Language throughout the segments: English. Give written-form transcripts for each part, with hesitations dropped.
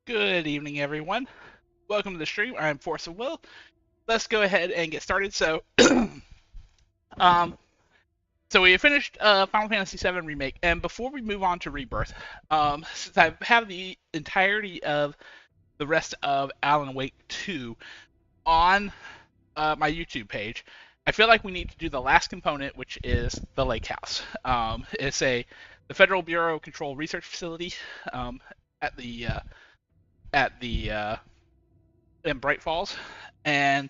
Good evening, everyone. Welcome to the stream. I'm Force of Will. Let's go ahead and get started. Um, so we finished Final Fantasy VII Remake, and before we move on to Rebirth, since I have the entirety of the rest of Alan Wake 2 on my YouTube page, I feel like we need to do the last component, which is the Lake House. It's the Federal Bureau of Control Research Facility at the uh, at the in Bright Falls, and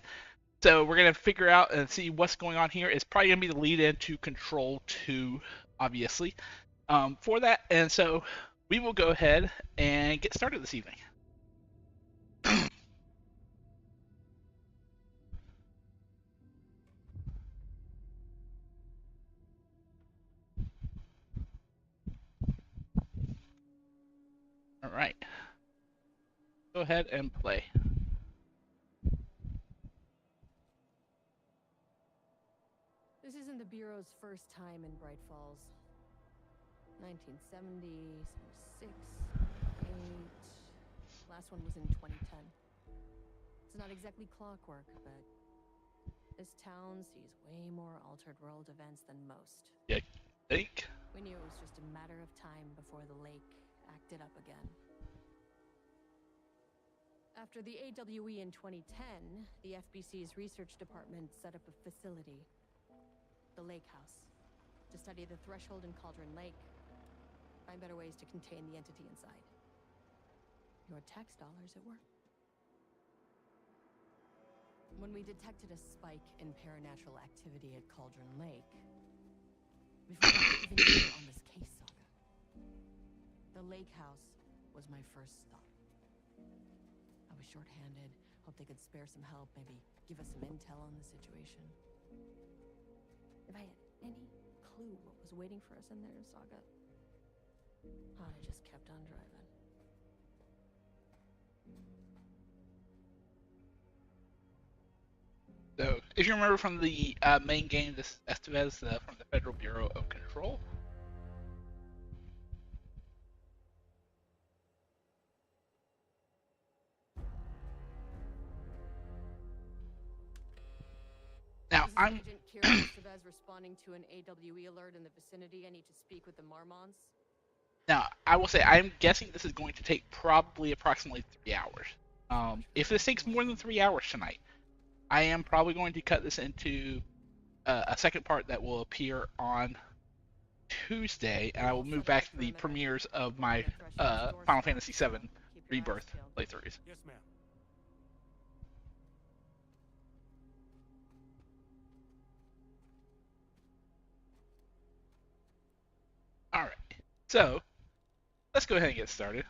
so we're gonna figure out and see what's going on here. It's probably gonna be the lead into Control 2, obviously, for that. And so we will go ahead and get started this evening. All right, go ahead and play. This isn't the Bureau's first time in Bright Falls. 1970, 76, 8. Last one was in 2010. It's not exactly clockwork, but this town sees way more altered world events than most. Yeah, think. We knew it was just a matter of time before the lake acted up again. After the AWE in 2010, the FBC's research department set up a facility, the Lake House, to study the threshold in Cauldron Lake, find better ways to contain the entity inside. Your tax dollars at work. When we detected a spike in paranatural activity at Cauldron Lake, before we even knew on this case saga, the Lake House was my first stop. I was short-handed, hoped they could spare some help, maybe give us some intel on the situation. If I had any clue what was waiting for us in there, Saga, I'd have just kept on driving. So, if you remember from the main game, this Estevez from the Federal Bureau of Control. Now, This is Agent Kiran Estevez responding to an AWE alert in the vicinity. I need to speak with the Marmons. Now, I will say, I'm guessing this is going to take probably approximately 3 hours. If this takes more than 3 hours tonight, I am probably going to cut this into a second part that will appear on Tuesday, and I will move back to the premieres of my Final Fantasy VII Rebirth playthroughs. Yes, ma'am. All right, so let's go ahead and get started.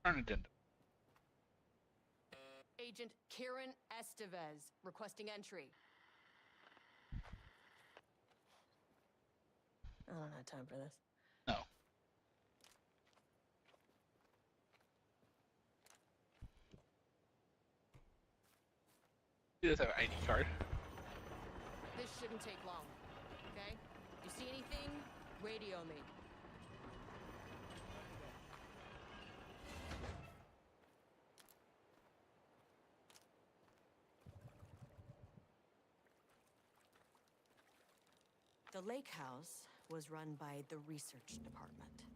Turn addendum. Agent Kiran Estevez requesting entry. I don't have time for this. No. He does have an ID card. This shouldn't take long, okay? You see anything? Radio me. The Lake House was run by the research department.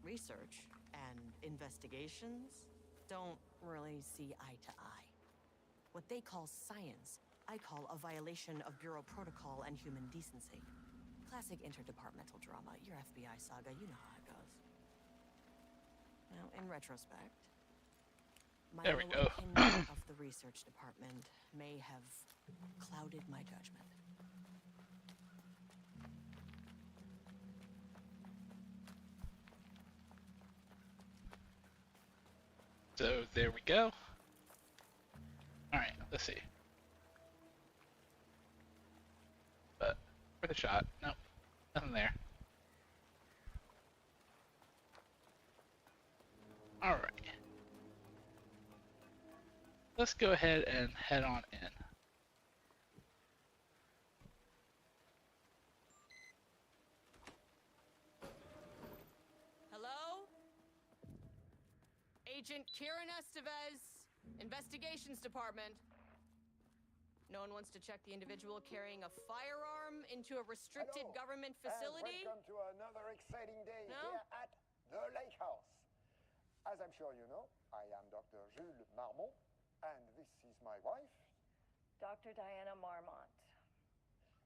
Research and investigations don't really see eye to eye. What they call science, I call a violation of Bureau protocol and human decency. Classic interdepartmental drama. Your FBI saga, you know how it goes. Now, in retrospect, my There we go. opinion of the research department may have clouded my judgment. So there we go. All right, let's see. But for the shot, nope, nothing there. All right. Let's go ahead and head on in. Agent Kiran Estevez, Investigations Department. No one wants to check the individual carrying a firearm into a restricted government facility? And welcome to another exciting day No? here at the Lake House. As I'm sure you know, I am Dr. Jules Marmont, and this is my wife, Dr. Diana Marmont.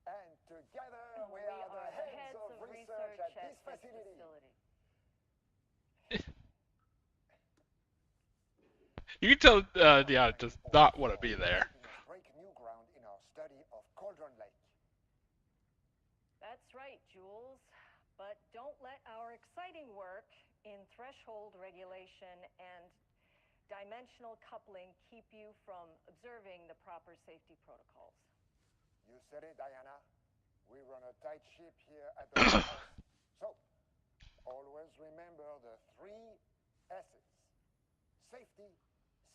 and together we are the heads of research at this facility. You can tell Deanna does not want to be there. Break new ground in our study of Cauldron Lake. That's right, Jules. But don't let our exciting work in threshold regulation and dimensional coupling keep you from observing the proper safety protocols. You said it, Diana. We run a tight ship here at the Lake House. So, always remember the 3 S's. Safety,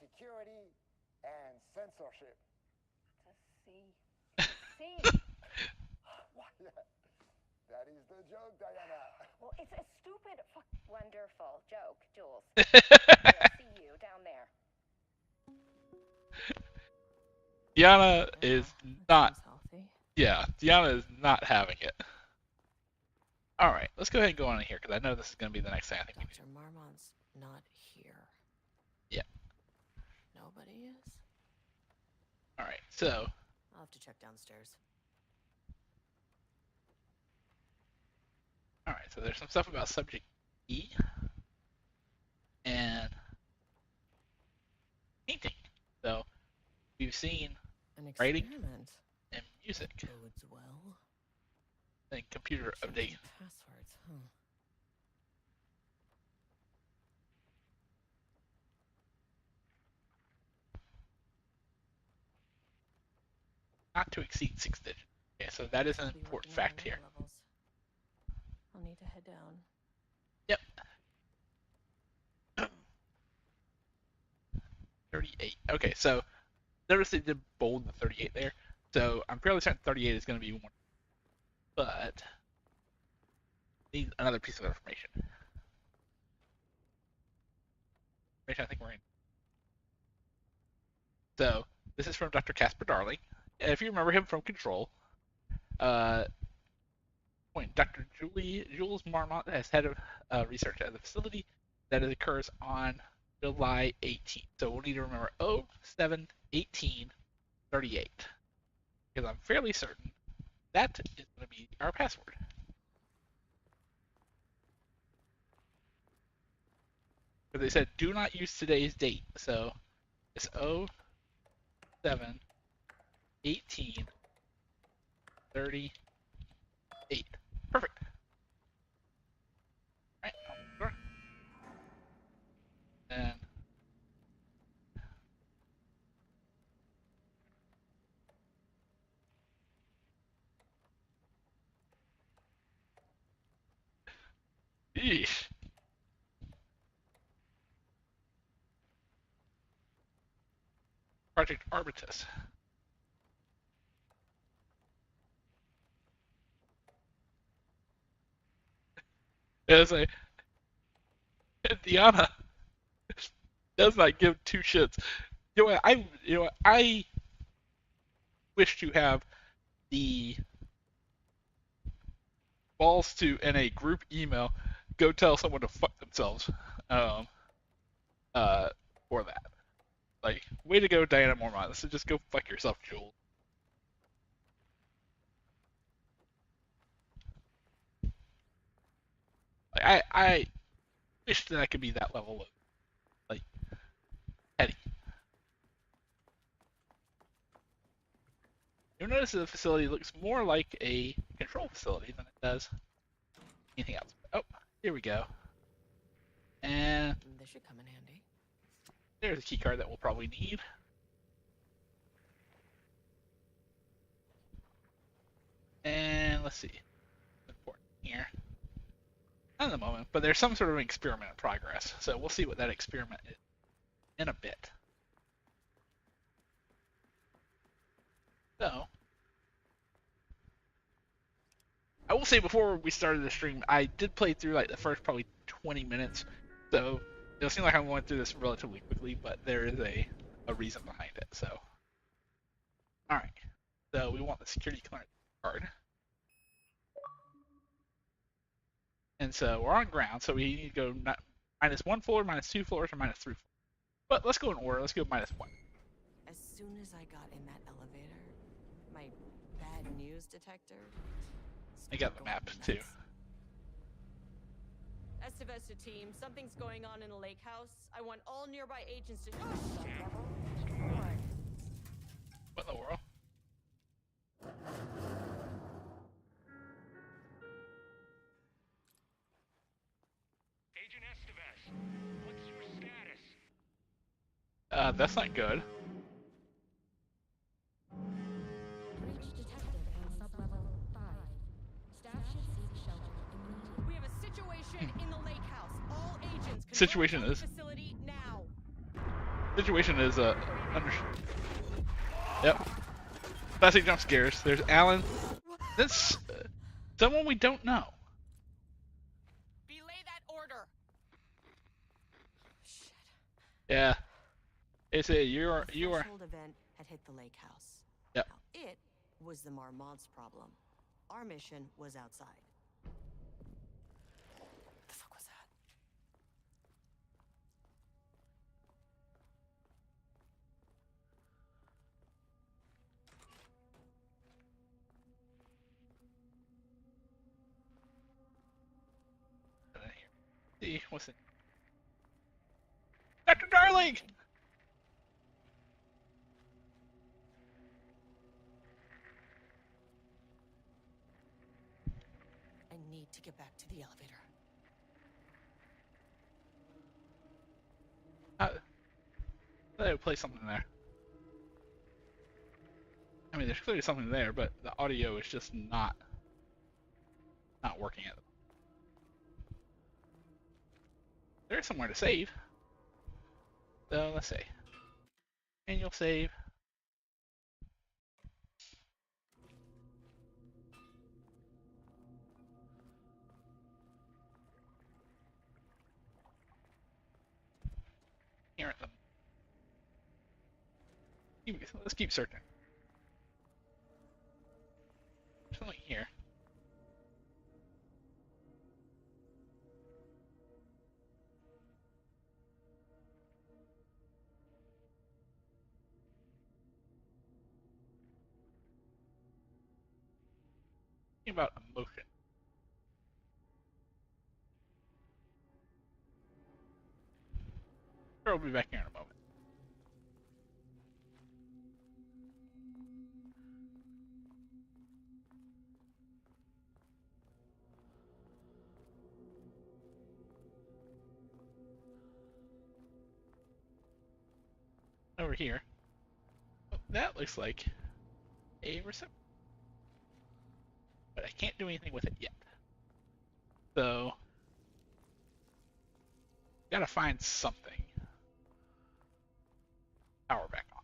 security, and censorship. See? That is the joke, Diana. Well, it's a stupid, wonderful joke, Jules. I'll see you down there. Deanna is not. Seems healthy. Yeah, Deanna is not having it. All right, let's go ahead and go on in here because I know this is going to be the next thing I think we Dr. Marmont's not here. Yeah. Nobody is? All right, so I'll have to check downstairs. all right, so there's some stuff about subject E and painting. So we've seen An Writing? experiment. and music Bodes well. and computer update. Changing passwords, huh? Not to exceed 6 digits. Okay, so that is an I'll be important working on fact the here. lower levels. I'll need to head down. Yep. 38. Okay, so notice they did bold the 38 there. So I'm fairly certain 38 is going to be one. But need another piece of information. I think we're in. So this is from Dr. Casper Darling. If you remember him from Control, Dr. Jules Marmont as head of research at the facility that it occurs on July 18th. So we'll need to remember 07/18/38 because I'm fairly certain that is going to be our password. But they said do not use today's date, so it's 07/18/38. Perfect. All right, sure. And eesh. Project Arbitus. It's like Deanna does not give 2 shits. I wish to have the balls to in a group email go tell someone to fuck themselves for that. Like, way to go, Diana Mormont. So just go fuck yourself, Jules. Like, I wish that I could be that level of, like, petty. You'll notice that the facility looks more like a control facility than it does anything else. Oh, here we go. And This should come in handy. there's a key card that we'll probably need. And let's see. Important here. Not at the moment, but there's some sort of experiment in progress. So we'll see what that experiment is in a bit. So, I will say before we started the stream, I did play through like the first probably 20 minutes. So It'll seem like I'm going through this relatively quickly, but there is a reason behind it. So, all right. So we want the security clearance card, and so we're on ground. So we need to go minus 1 floor, minus 2 floors, or minus 3 floors. But let's go in order. Let's go minus 1. As soon as I got in that elevator, my bad news detector. I got the map too. Estevez to team, something's going on in the lake house. I want all nearby agents to. What in the world? Agent Estevez, what's your status? That's not good. Breach detected on sublevel 5. Staff should seek shelter immediately. We have a situation in the lake house. All agents. Situation converge is- on the facility now. Situation is Yep. Classic jump scares. There's Alan. That's someone we don't know. Belay that order. Shit. Yeah. It's a you are. Threshold event had hit the lake house. Yep. Now, it was the Marmont's problem. Our mission was outside. What the fuck was that? See what's it? Dr. Darling. I need to get back to the elevator. They would play something there. I mean, there's clearly something there, but the audio is just not working. There's somewhere to save. So let's see. Manual save. Here at them. Let's keep searching. There's something here. About emotion. Sure, we'll be back here in a moment. Over here. Oh, that looks like a receptor. But I can't do anything with it yet. So, gotta find something. Power back on.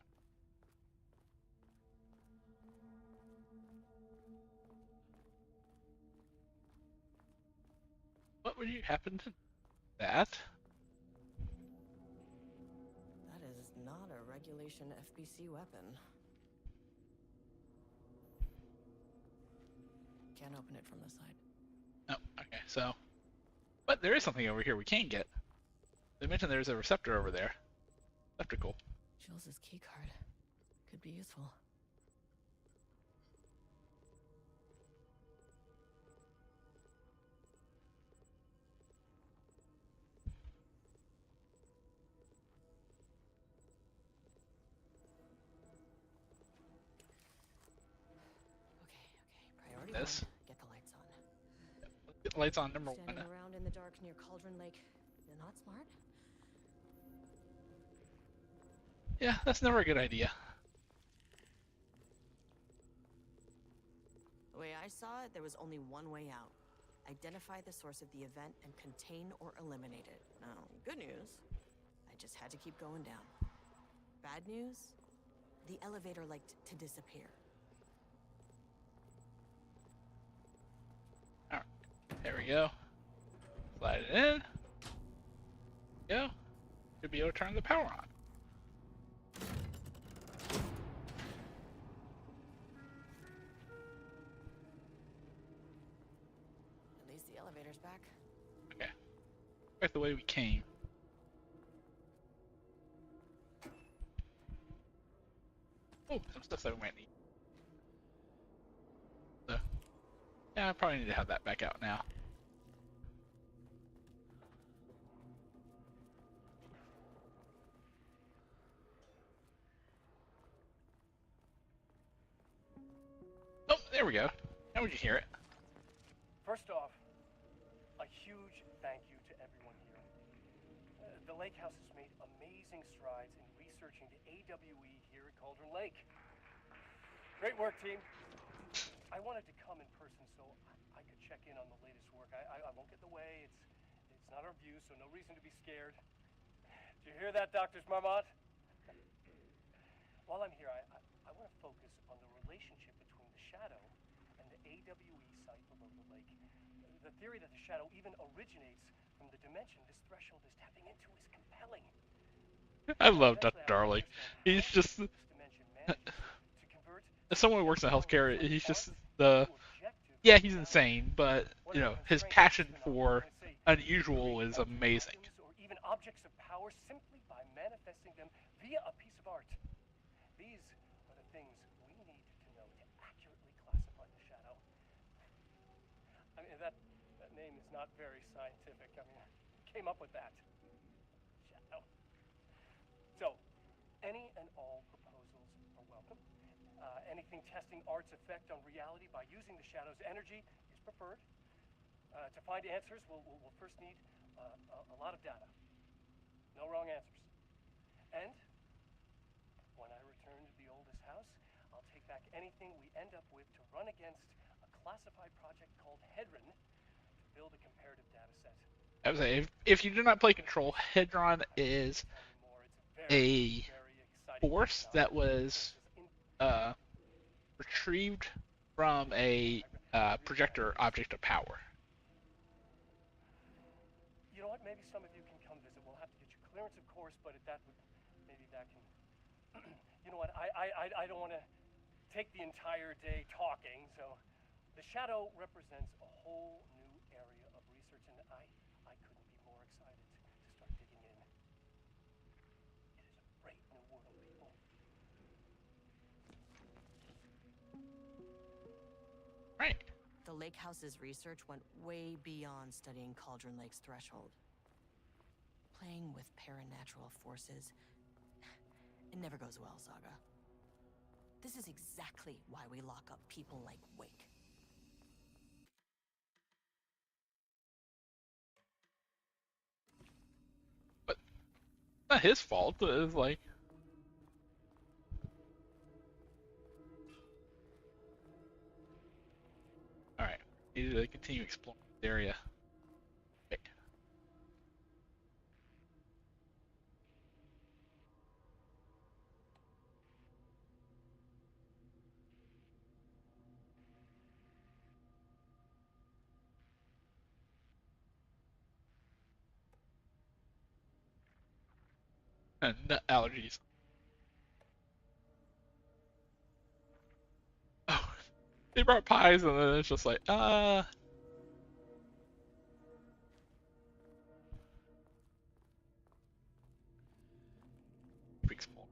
What would you happen to that? That is not a regulation FBC weapon. Can't open it from the side. Oh, okay, so. But there is something over here we can get. They mentioned there's a receptor over there. Receptacle. Jules' key card. Could be useful. Okay. Priority This. 1. Get the lights on. Let's get the lights on, number Standing 1. around in the dark near Cauldron Lake. You're not smart? Yeah, that's never a good idea. The way I saw it, there was only one way out. Identify the source of the event and contain or eliminate it. Now, good news, I just had to keep going down. Bad news, the elevator liked to disappear. Alright, there we go. Slide it in. Go. Should be able to turn the power on. At least the elevator's back. Okay. Back the way we came. Oh, some stuff that we might need. So, yeah, I probably need to have that back out now. Oh, there we go. Now we can hear it. First off, a huge thank you to everyone here. The Lake House has made amazing strides in researching the AWE here at Cauldron Lake. Great work, team. I wanted to come in person so I could check in on the latest work. I won't get in the way. It's not our view, so no reason to be scared. Did you hear that, Dr. Marmot? While I'm here, I want to focus on the relationship between the shadow and the AWE site below the lake. The theory that the shadow even originates from the dimension this threshold is tapping into is compelling. I love Dr. Darley. He's just, This dimension manages to convert as someone who works in healthcare, he's just the, yeah, he's insane, but, you know, his passion for unusual is amazing. Or even objects of power simply by manifesting them via a piece of art. These are the things we need to know to accurately classify the shadow. I mean, that name is not very scientific. I mean, I came up with that. Shadow. So, any and all proposals are welcome. Anything testing art's effect on reality by using the shadow's energy is preferred. To find answers, we'll first need a lot of data. No wrong answers. And when I return to the oldest house, I'll take back anything we end up with to run against a classified project called Hedron to build a comparative data set. I would say, if you do not play Control, Hedron is a force that was retrieved from a projector object of power. You know what? Maybe some of you can come visit. We'll have to get you clearance, of course, but maybe that can. You know what? I don't want to take the entire day talking. So, the shadow represents a whole new area of research, and I couldn't be more excited to start digging in. It is a great new world, people. Right. The Lake House's research went way beyond studying Cauldron Lake's threshold. Playing with paranatural forces, it never goes well, Saga. This is exactly why we lock up people like Wake. But it's not his fault. It's like, all right, need to continue exploring this area. Okay. Nut allergies. Oh, they brought pies, and then it's just like, explore.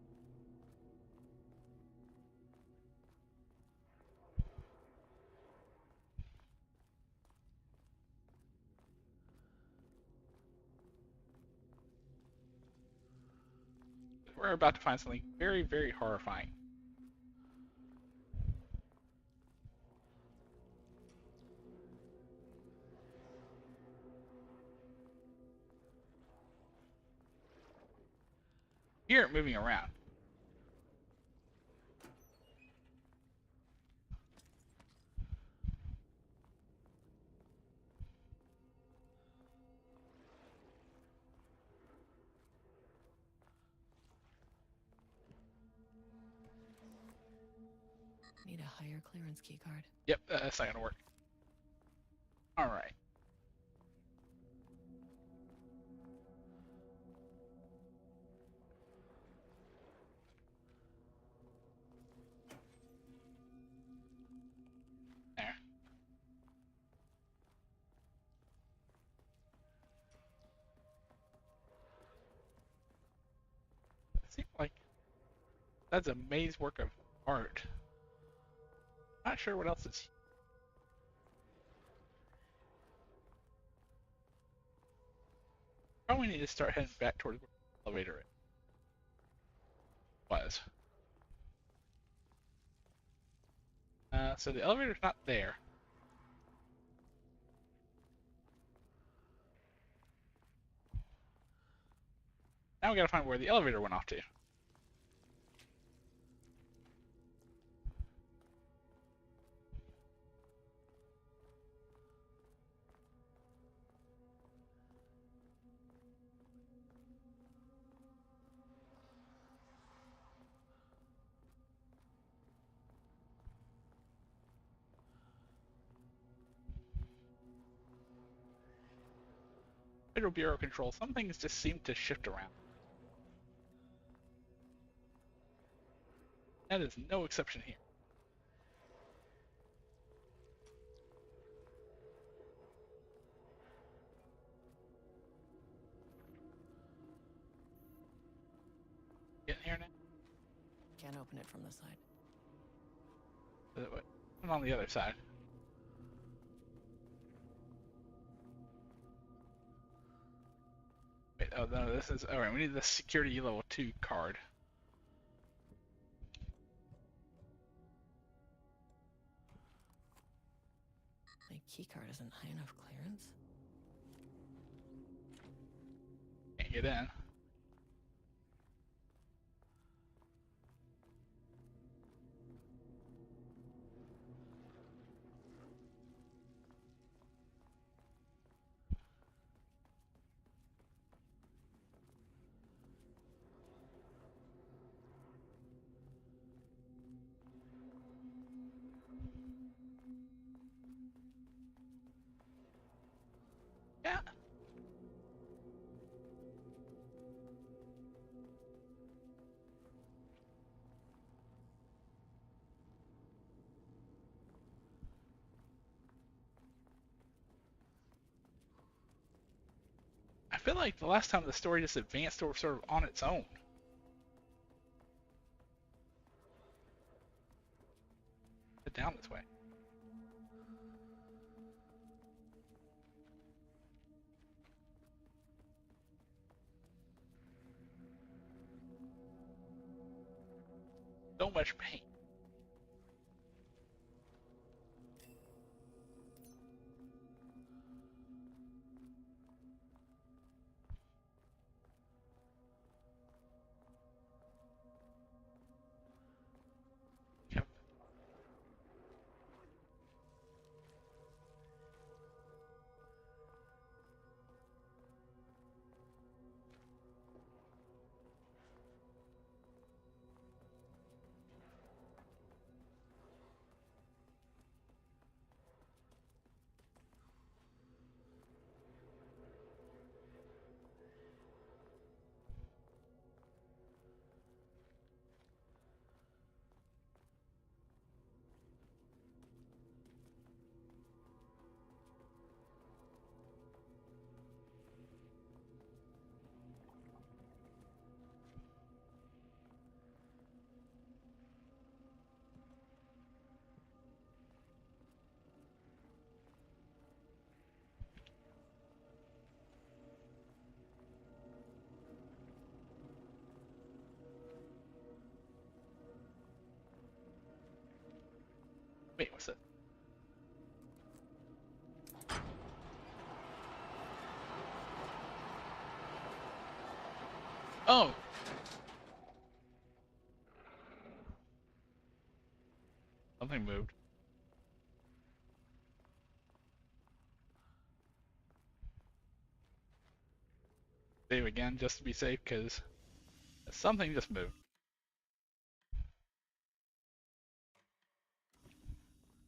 We're about to find something very, very horrifying. Hear it moving around. Need a higher clearance keycard. Yep, that's not gonna work. All right. That's a maze work of art. Not sure what else is. Probably need to start heading back towards where the elevator was. So the elevator's not there. Now we gotta find where the elevator went off to. Federal Bureau control. Some things just seem to shift around. That is no exception here. Get in here now? Can't open it from the side. I'm on the other side. Wait, oh no, this is... Alright, we need the security level 2 card. My keycard isn't high enough clearance. Can't get in. Yeah. I feel like the last time the story just advanced sort of on its own. Head down this way. So much pain. Yep. Wait, what's that? Oh! Something moved. Save again just to be safe, because something just moved.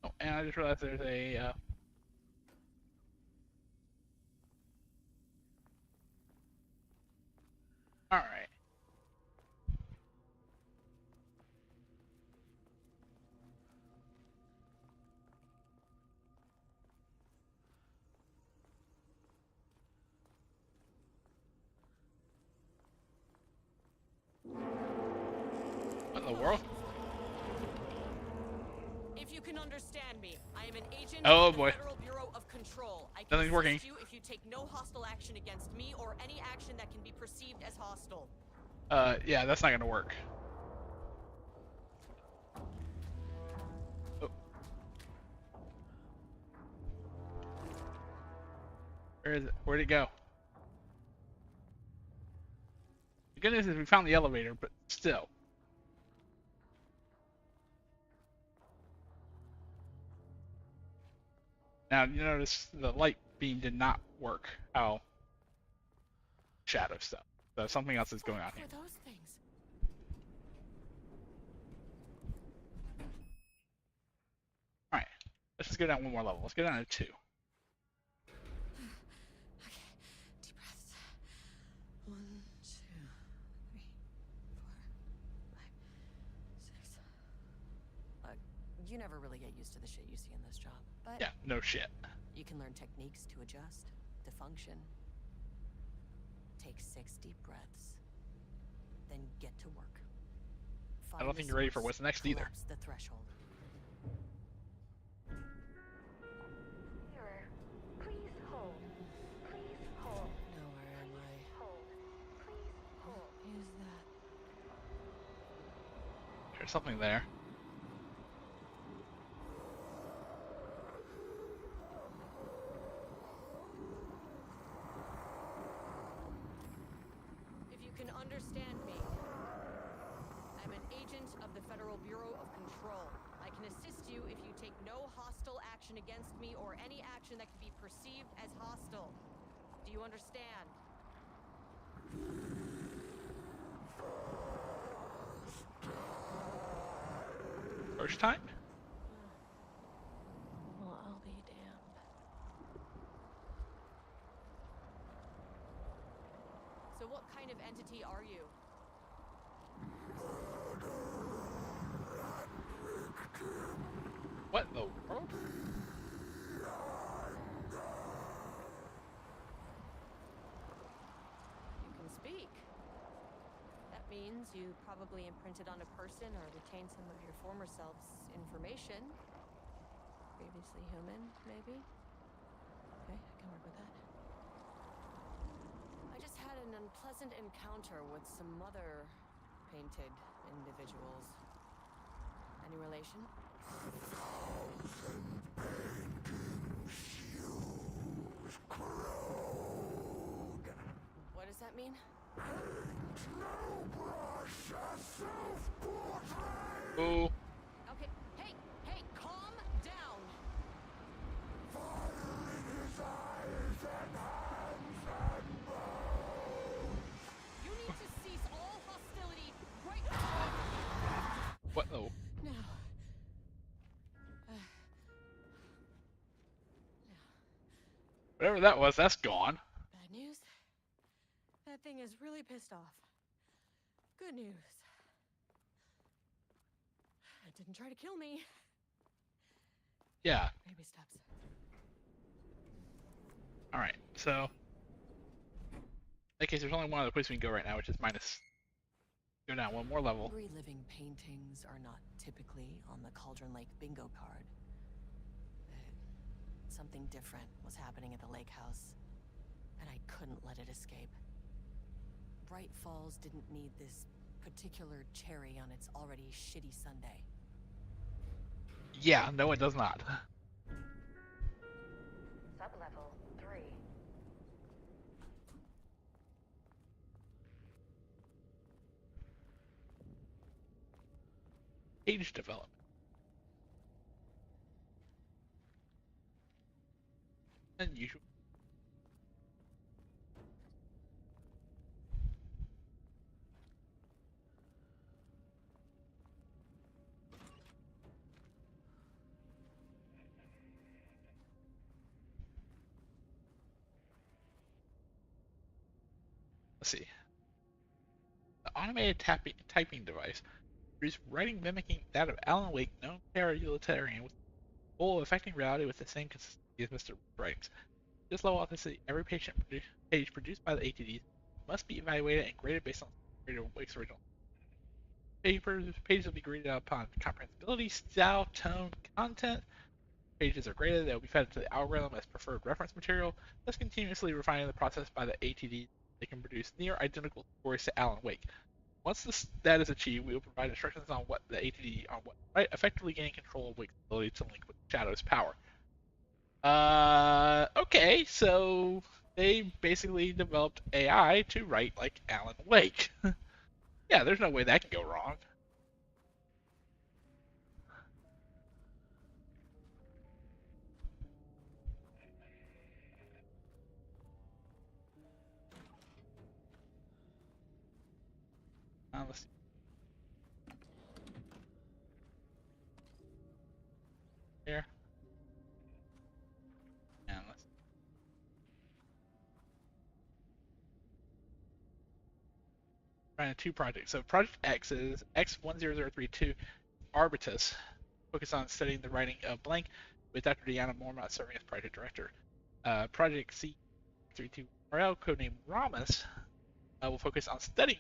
Oh, and I just realized there's a... Alright. What in the world? If you can understand me, I am an agent Oh, of the boy. Federal Bureau of Control. I can Nothing's assist working. you if you take no hostile action against me or any action that can be perceived as hostile. Yeah, that's not gonna work. Oh. Where is it? Where'd it go? The good news is we found the elevator, but still. Now, you notice the light beam did not work. How shadow stuff. So something else is going on here. What were those things? Alright. Let's just go down one more level. Let's go down to 2. Okay, deep breaths. 1, 2, 3, 4, 5, 6. You never really get used to the shit you see in this job, but Yeah, no shit. you can learn techniques to adjust, to function. Take 6 deep breaths, then get to work. I don't think you're ready for what's next either. Collapse the threshold. Mirror, please hold. Please hold. Now where am I? Hold. Please hold. What is that? There's something there. If you can understand me, I'm an agent of the Federal Bureau of Control. I can assist you if you take no hostile action against me or any action that can be perceived as hostile. Do you understand? First time? Well, I'll be damned. So what kind of entity are you? What in the world? You can speak. That means you probably imprinted on a person or retained some of your former self's information. Previously human, maybe? Okay, I can work with that. I just had an unpleasant encounter with some other painted individuals. Any relation? What does that mean? Ooh. Okay, hey, calm down. You need to cease all hostility right What the? now. Whatever that was, that's gone. Bad news? That thing is really pissed off. Good news. It didn't try to kill me. Yeah. Baby steps. Alright, so. In that case, there's only one other place we can go right now, which is minus. Go down one more level. Reliving paintings are not typically on the Cauldron Lake bingo card. Something different was happening at the lake house, and I couldn't let it escape. Bright Falls didn't need this particular cherry on its already shitty sundae. Yeah, no, it does not. Sublevel 3. Age development. Unusual. Let's see. The automated typing device produces writing mimicking that of Alan Wake, known para-utilitarian, with full of affecting reality with the same consistency as Mr. Writings. This level of authenticity, every page produced by the ATDs must be evaluated and graded based on Wake's original. Pages will be graded upon comprehensibility, style, tone, content. Pages are graded. They will be fed to the algorithm as preferred reference material, thus continuously refining the process by the ATD. They can produce near identical stories to Alan Wake. Once that is achieved, we will provide instructions on what the ATD on what right, effectively gain control of Wake's ability to link with Shadow's power. Okay, so they basically developed AI to write like Alan Wake. Yeah, there's no way that can go wrong. Let's see. Here. And let's try two projects. So Project X is X10032 Arbitus, focused on studying the writing of Blank, with Dr. Deanna Mormont serving as project director. Project C32 RL, codenamed Ramus, will focus on studying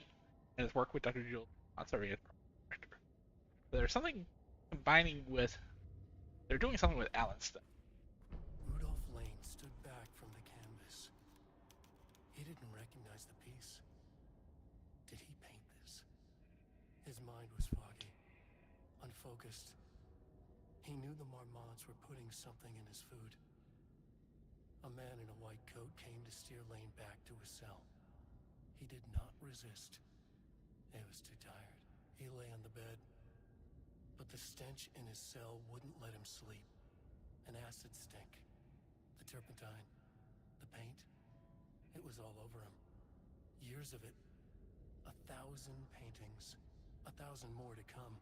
and his work with Dr. Jules on serving as project director. So there's something combining with, they're doing something with Alan's stuff. Rudolph Lane stood back from the canvas. He didn't recognize the piece. Did he paint this? His mind was foggy, unfocused. He knew the Marmonts were putting something in his food. A man in a white coat came to steer Lane back to his cell. He did not resist. He was too tired. He lay on the bed, but the stench in his cell wouldn't let him sleep. An acid stink. The turpentine. The paint. It was all over him. Years of it. 1,000 paintings. 1,000 more to come.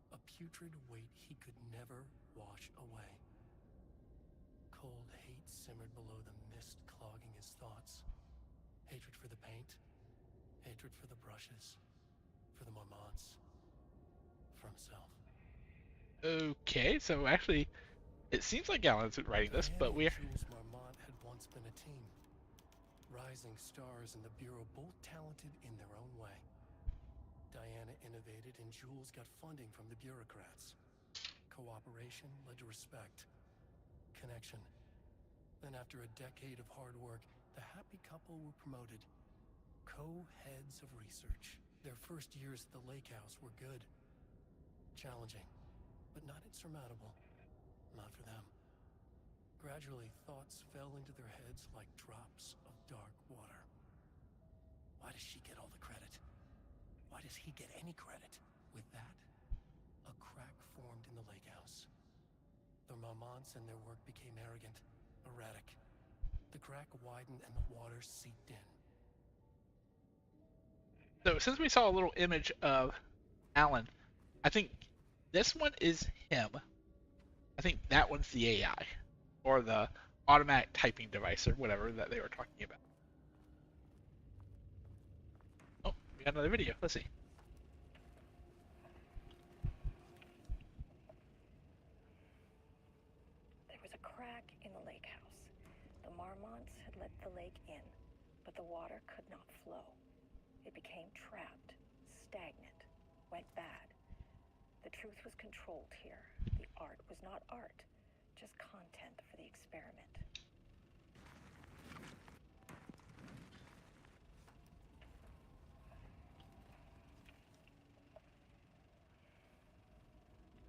A putrid weight he could never wash away. Cold hate simmered below the mist clogging his thoughts. Hatred for the paint. Hatred for the brushes. For the Marmonts. For himself. Okay, so actually, it seems like Alan's writing this, but we're... Jules Marmont had once been a team. Rising stars in the Bureau, both talented in their own way. Diana innovated and Jules got funding from the bureaucrats. Cooperation led to respect. Connection. Then after a decade of hard work, the happy couple were promoted. Co-heads of research. Their first years at the lake house were good. Challenging, but not insurmountable. Not for them. Gradually, thoughts fell into their heads like drops of dark water. Why does she get all the credit? Why does he get any credit? With that, a crack formed in the lake house. The Marmonts and their work became arrogant, erratic. The crack widened and the water seeped in. So since we saw a little image of Alan, I think this one is him. I think that one's the AI, or the automatic typing device, or whatever that they were talking about. Oh, we got another video. Let's see. There was a crack in the lake house. The Marmonts had let the lake in, but the water could not flow. It became trapped, stagnant, went bad. The truth was controlled here. The art was not art, just content for the experiment.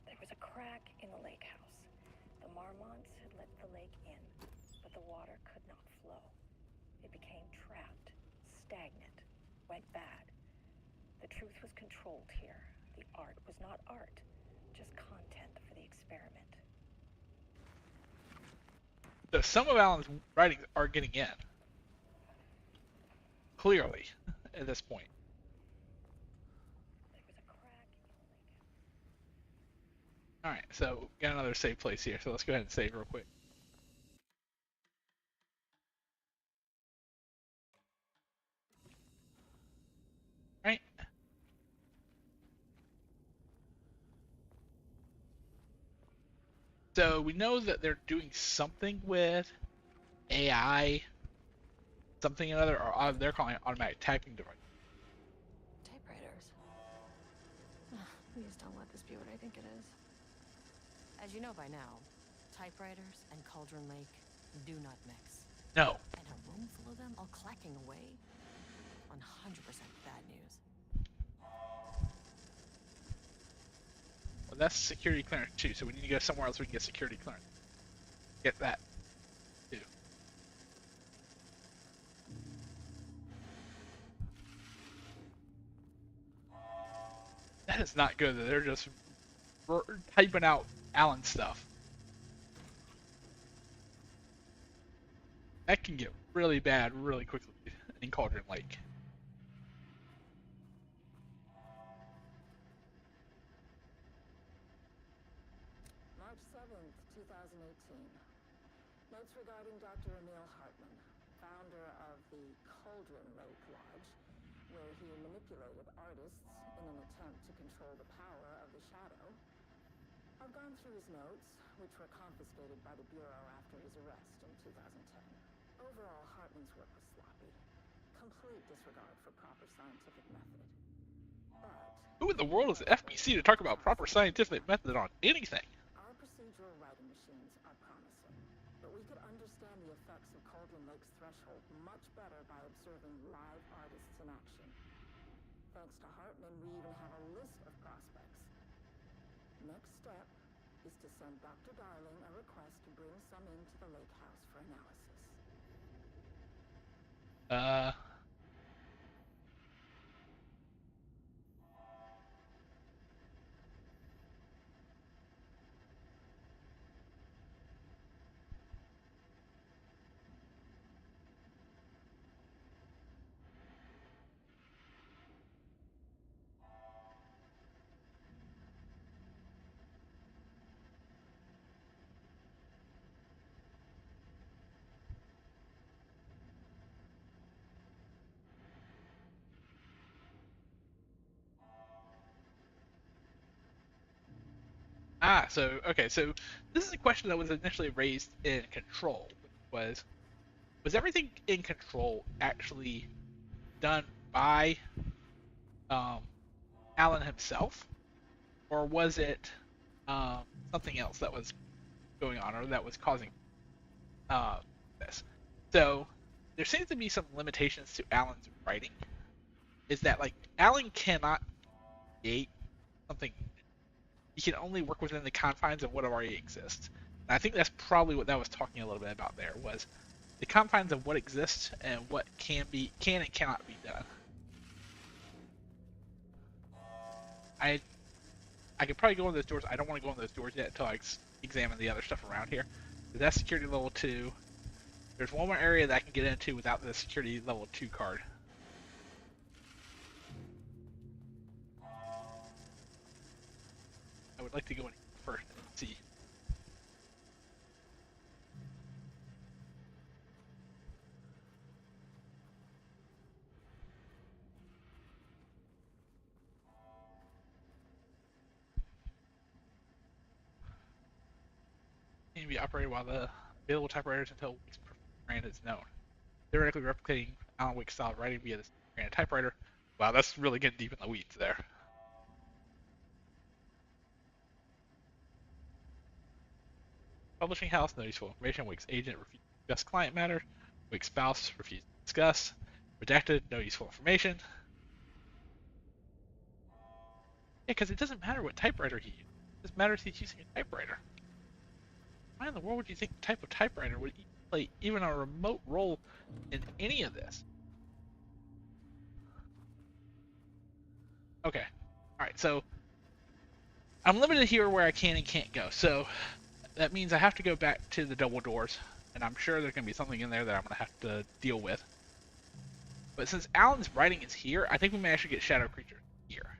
There was a crack in the lake house. The Marmonts had let the lake in, but the water could not flow. It became trapped, stagnant, went bad. The truth was controlled here. The art was not art, just content for the experiment. So some of Alan's writings are getting in. Clearly, at this point. There was a crack in the lake house. Alright, so got another save place here, so let's go ahead and save real quick. Alright. So we know that they're doing something with AI, something or other, or they're calling it automatic typing device. Typewriters. As you know by now, typewriters and Cauldron Lake do not mix. No. And a room full of them all clacking away? 100% bad news. Well, that's security clearance too, so we need to go somewhere else we can get security clearance. Get that too. That is not good that they're just typing out Alan stuff. That can get really bad really quickly in Cauldron Lake. March 7th, 2018. Notes regarding Dr. Emil Hartman, founder of the Cauldron Lake Lodge, where he manipulated artists in an attempt to control the power of the shadow. I've gone through his notes, which were confiscated by the Bureau after his arrest in 2010. Overall, Hartman's work was sloppy. Complete disregard for proper scientific method. But Who in the world is the FBC to talk about proper scientific method on anything? our procedural writing machines are promising, but we could understand the effects of Cauldron Lake's threshold much better by observing live artists in action. Thanks to Hartman, we even have a list of prospects. Next step is to send Dr. Darling a request to bring some into the lake house for analysis. Okay, so this is a question that was initially raised in Control. Was everything in Control actually done by Alan himself, or was it something else that was going on, or that was causing this? So there seems to be some limitations to Alan's writing. Is that like Alan cannot create something? He can only work within the confines of what already exists. And I think that's probably what that was talking a little bit about there, was the confines of what exists and what can and cannot be done. I could probably go in those doors. I don't want to go in those doors yet until I examine the other stuff around here. That's security level 2. There's one more area that I can get into without the security level 2 card. I would like to go in first and see. Can be operated while the available typewriters until Wake's brand is known. Theoretically replicating Alan Wake's style of writing via this brand typewriter. Wow, that's really getting deep in the weeds there. Publishing house, no useful information. Wake's agent refused to discuss client matter. Wake's spouse refused to discuss. Redacted, no useful information. Yeah, because it doesn't matter what typewriter he used. It just matters he's using a typewriter. Why in the world would you think the type of typewriter would play even a remote role in any of this? Okay. Alright, so I'm limited here where I can and can't go. So that means I have to go back to the double doors, and I'm sure there's going to be something in there that I'm going to have to deal with. But since Alan's writing is here, I think we may actually get Shadow Creature here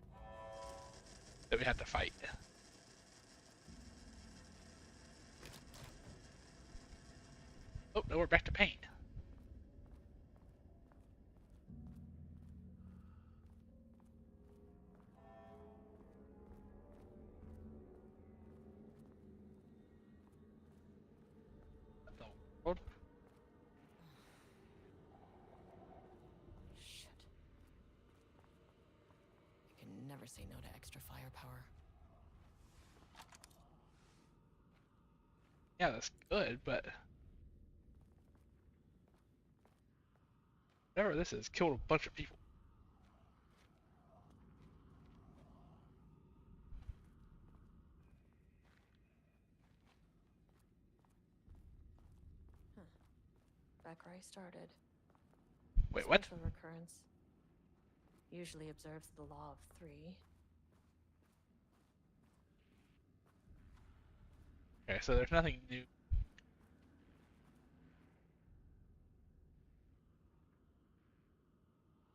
that we have to fight. Oh, no, we're back to paint. Shit. I can never say no to extra firepower. Yeah, that's good, but whatever this is, killed a bunch of people. Back where I started. Wait, what? Special recurrence. Usually observes the law of 3. Okay, so there's nothing new.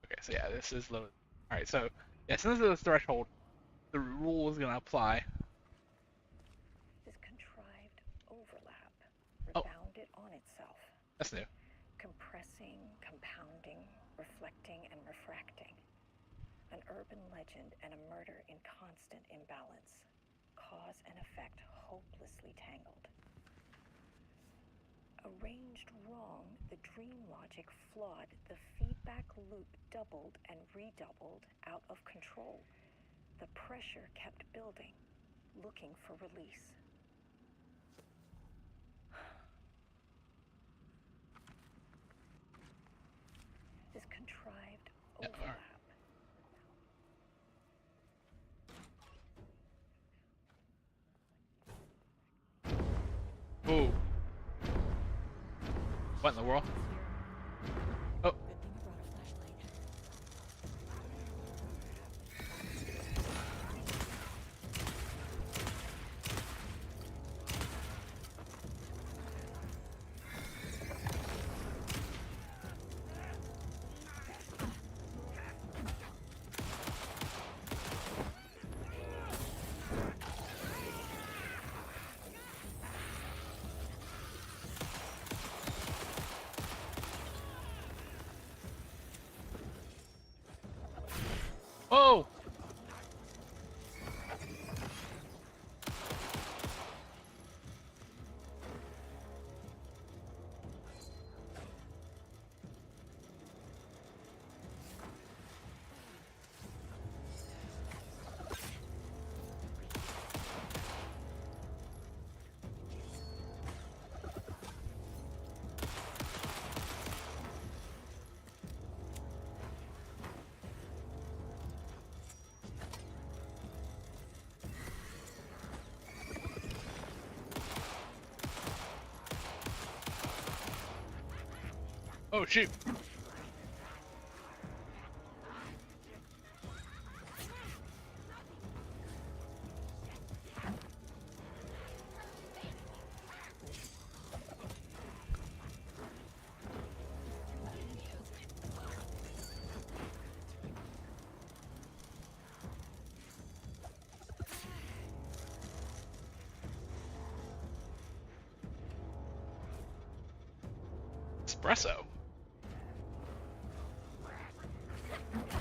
Okay, so yeah, this is loaded. Alright, so yeah, since this is the threshold, the rule is gonna apply. This contrived overlap Oh. rebounded on itself, That's new. compressing, compounding, reflecting, and refracting. An urban legend and a murder in constant imbalance. Cause and effect hopelessly tangled. Arranged wrong, the dream logic flawed, the feedback loop doubled and redoubled, out of control. The pressure kept building, looking for release. This contrived Yeah, overlap. Ooh. What in the world? Oh. Good thing I brought a flashlight. Oh! Oh shoot! Espresso.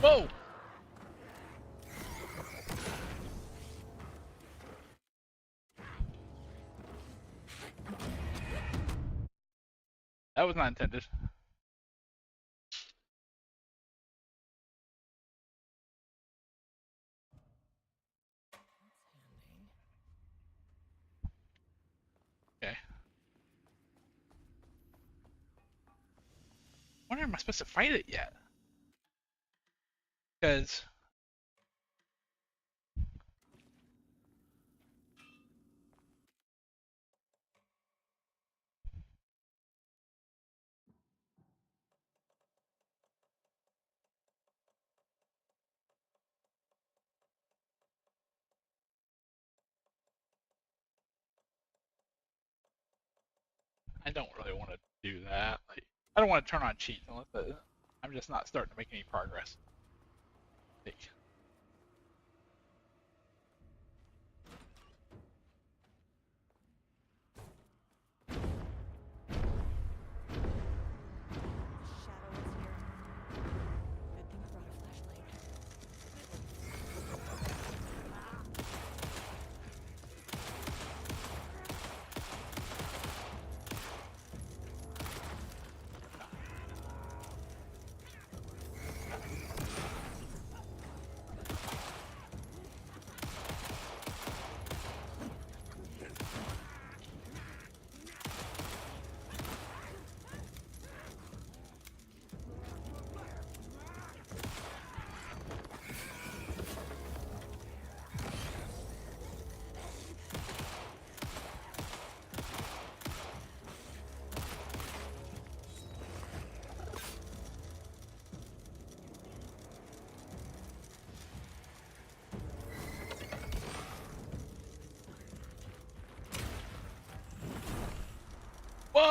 Whoa! That was not intended. Okay. I wonder, am I supposed to fight it yet? Because I don't really want to do that. Like, I don't want to turn on cheats unless I'm just not starting to make any progress. Like, Shadow is here. Good thing I brought a flashlight.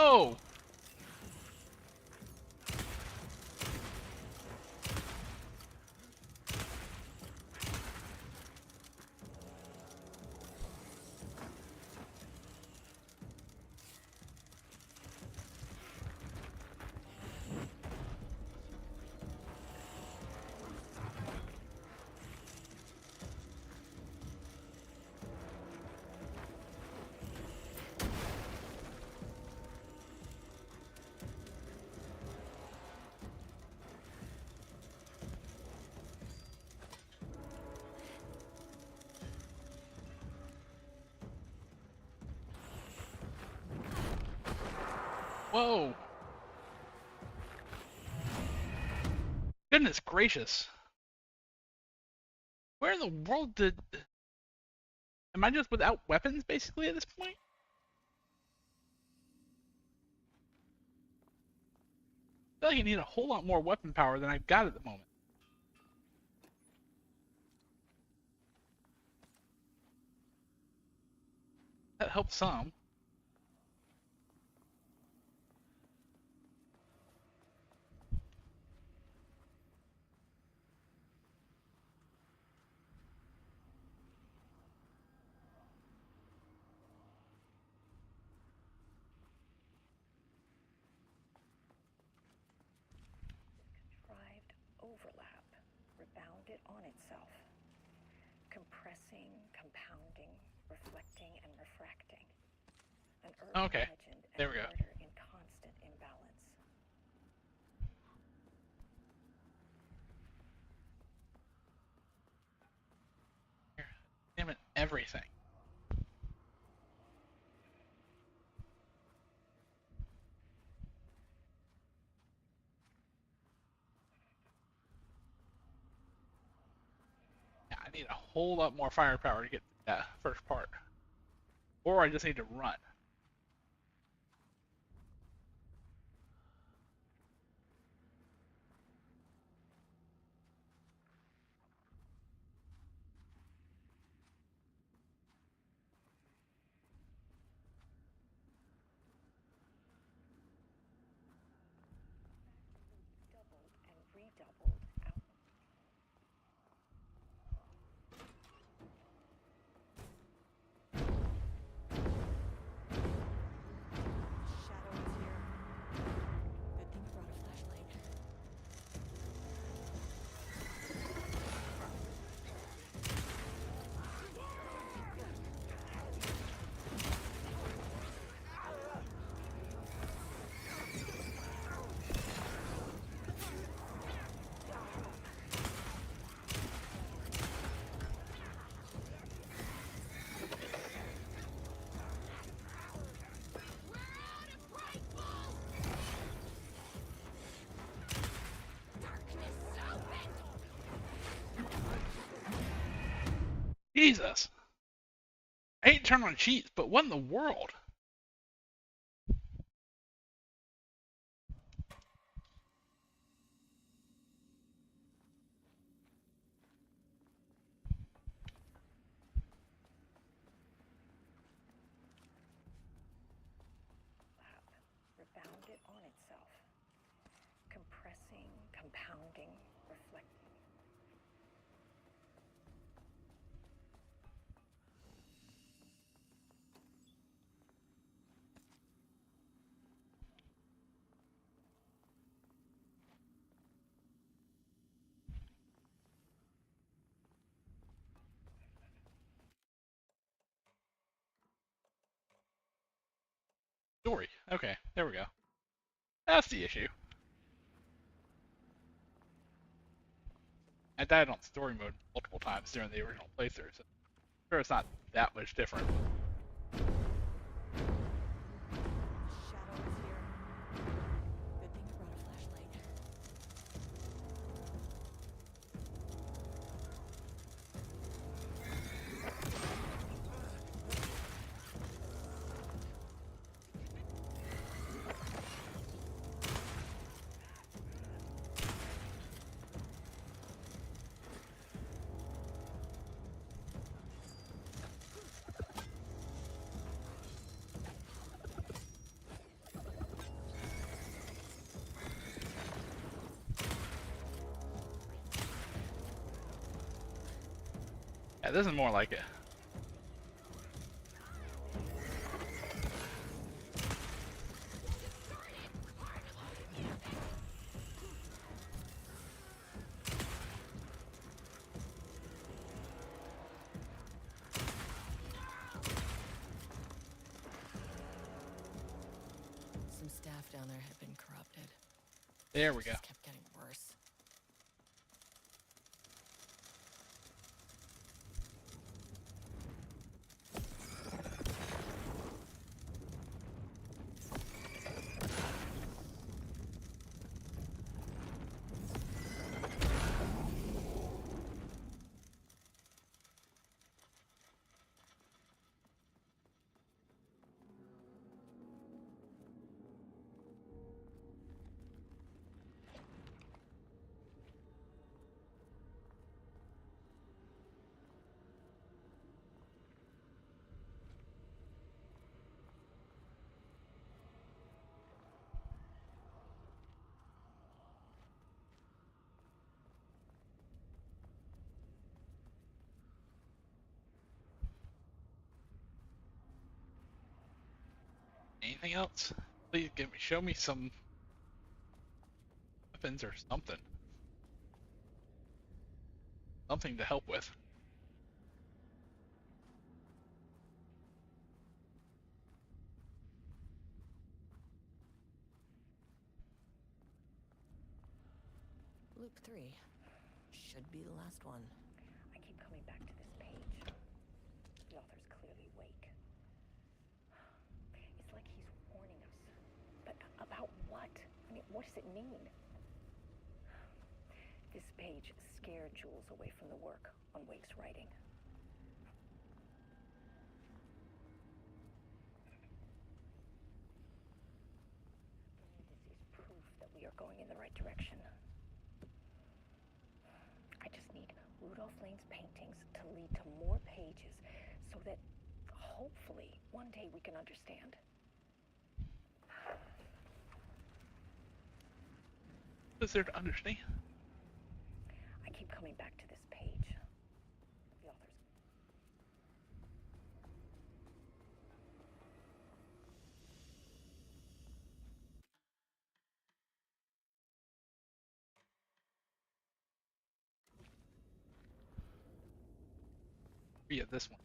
Whoa! Whoa! Goodness gracious. Where in the world did... Am I just without weapons, basically, at this point? I feel like I need a whole lot more weapon power than I've got at the moment. That helps some. Contrived overlap rebounded on itself, compressing, compounding, reflecting, and refracting. An urban Okay, legend and there we go. murder in constant imbalance. Damn it, everything. Yeah, I need a whole lot more firepower to get that first part. Or I just need to run. Doubled and redoubled out. Shadow is here. Good thing you brought a flashlight. Jesus! I hate to turn on cheats, but what in the world? Rebounded on itself, compressing, compounding, reflecting. Story. Okay, there we go. That's the issue. I died on story mode multiple times during the original playthrough, so I'm sure it's not that much different. Shadow is here. Good thing you brought a flashlight. Yeah, this is more like it. Some staff down there had been corrupted. There we go. Just kept getting worse. Anything else? Please show me some weapons or something. Something to help with. Loop 3. Should be the last one. I keep coming back to this page. The author's clearly awake. It's like he's warning us. But about what? I mean, what does it mean? This page scared Jules away from the work on Wake's writing. This is proof that we are going in the right direction. I just need Rudolph Lane's paintings to lead to more pages so that hopefully one day we can understand. What is there to understand? I keep coming back to this page. The author's... Yeah, this one.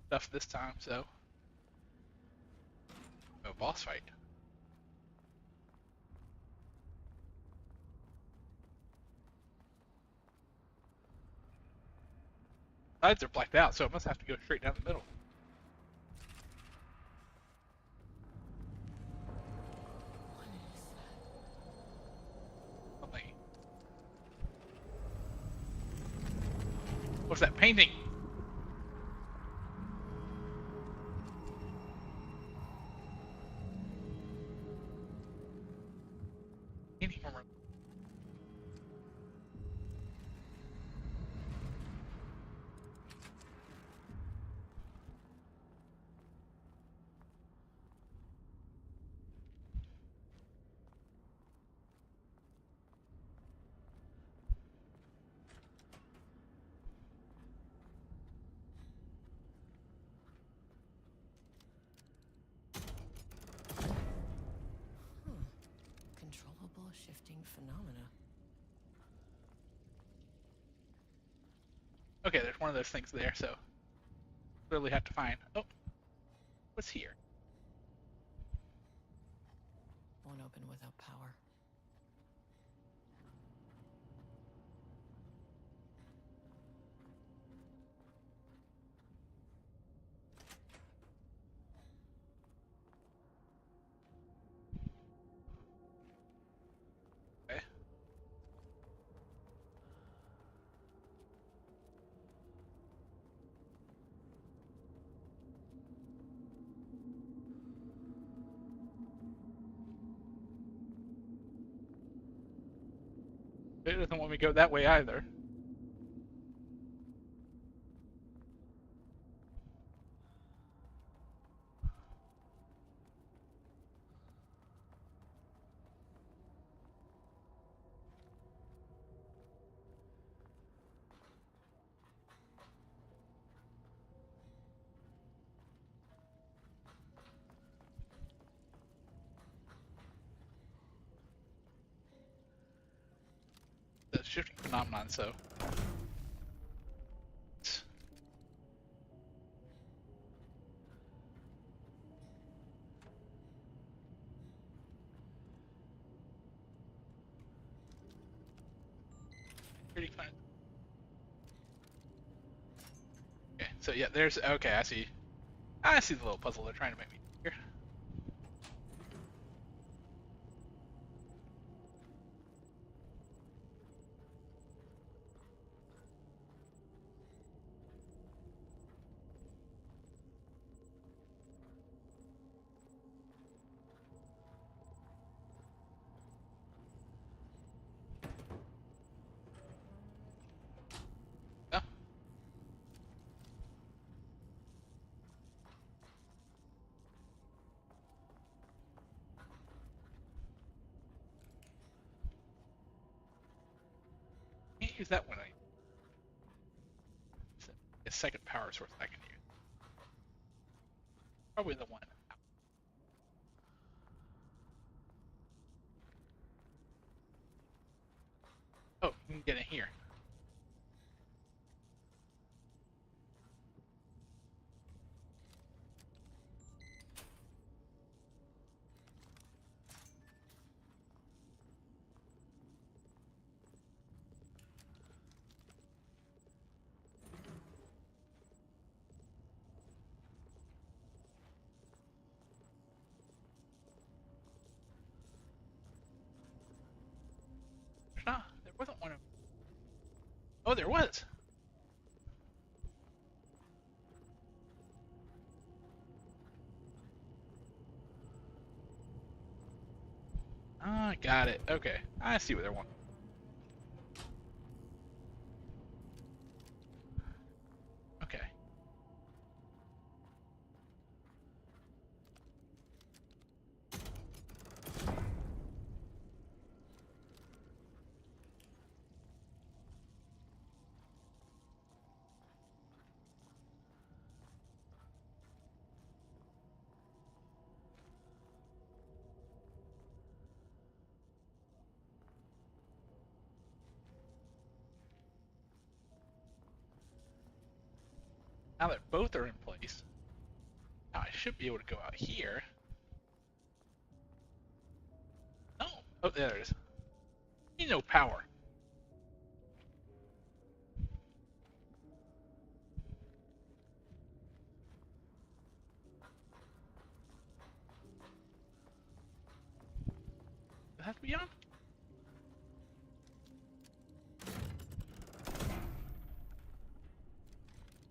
Stuff this time, so. Oh, boss fight. Sides are blacked out, so it must have to go straight down the middle. What is that? Something. What's that painting? Painting from her. Controllable shifting phenomena. Okay, there's one of those things there, so clearly have to find. Oh, what's here? Won't open without power. Okay. It doesn't want me to go that way either. shifting phenomenon, so. Pretty fun. Okay, so yeah, there's, okay, I see. I see the little puzzle they're trying to make me do here. Oh. Can't use that one. A second power source I can use. Probably the one. Oh, you can get in here. There's not. There wasn't one of. Oh, there was. Ah, got it. Okay, I see what they're wanting. Okay. Now that both are in place, now I should be able to go out here. No. Oh, there it is. Need no power. Does it have to be on?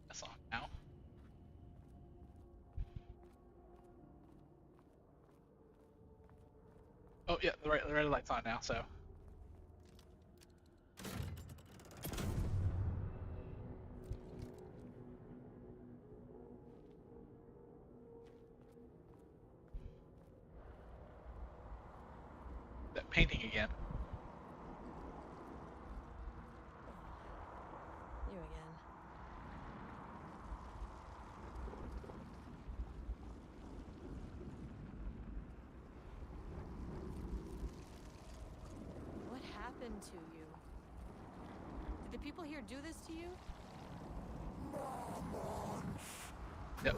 That's on now. Oh yeah, the red light's on now, so. That painting again. You again. What happened to you? Did the people here do this to you? Yep.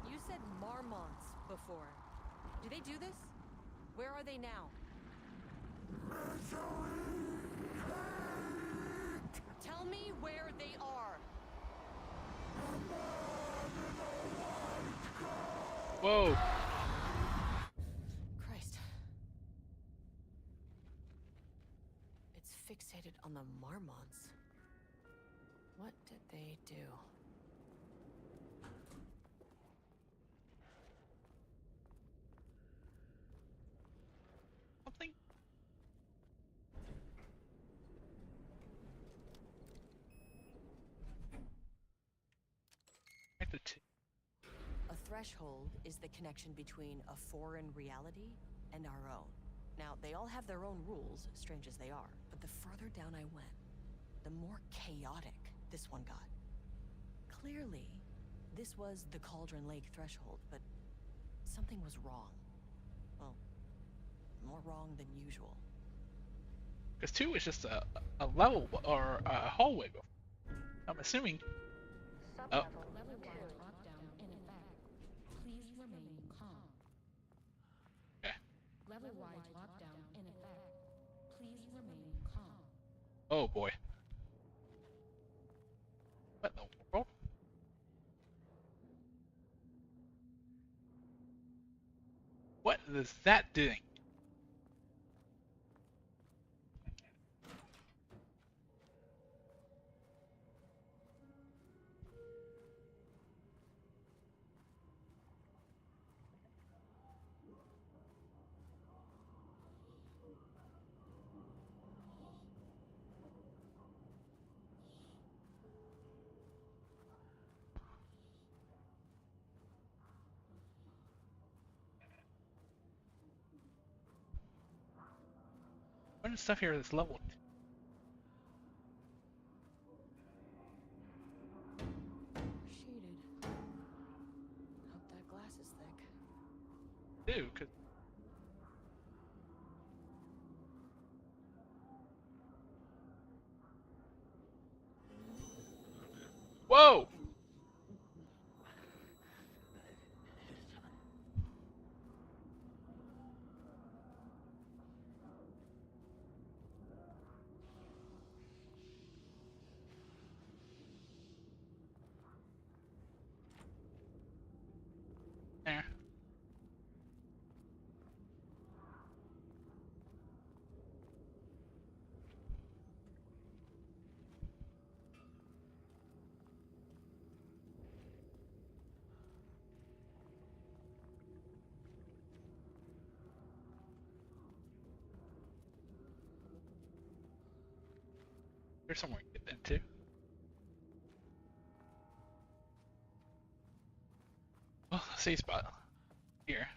You said marmots before. Do they do this? Where are they now? Tell me where they are. Whoa. Christ. It's fixated on the marmots. What did they do? Something. A threshold is the connection between a foreign reality and our own. Now, they all have their own rules, strange as they are, but the further down I went, the more chaotic this one got. Clearly, This was the Cauldron Lake threshold, but something was wrong. Well, more wrong than usual. Because 2 is just a level or a hallway. I'm assuming. Oh. Level 2 lockdown in effect. Please remain calm. Okay. Level-wide lockdown in effect. Please remain calm. Oh boy. What in the world? What is that doing? What is stuff here that's level? Shaded. Hope that glass is thick. 2, 'cause whoa! There. There's somewhere to get into. Well, safe spot. Here.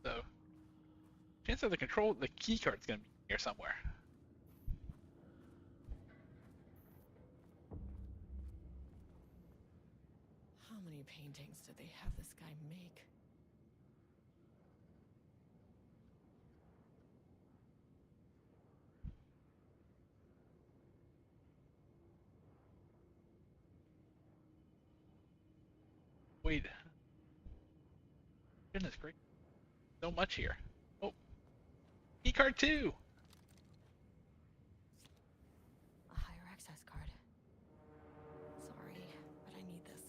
So, chance of the key card's gonna be here somewhere. How many paintings did they have this guy make? Wait. Goodness gracious. So much here. Oh. Key card 2! A higher access card. Sorry, but I need this.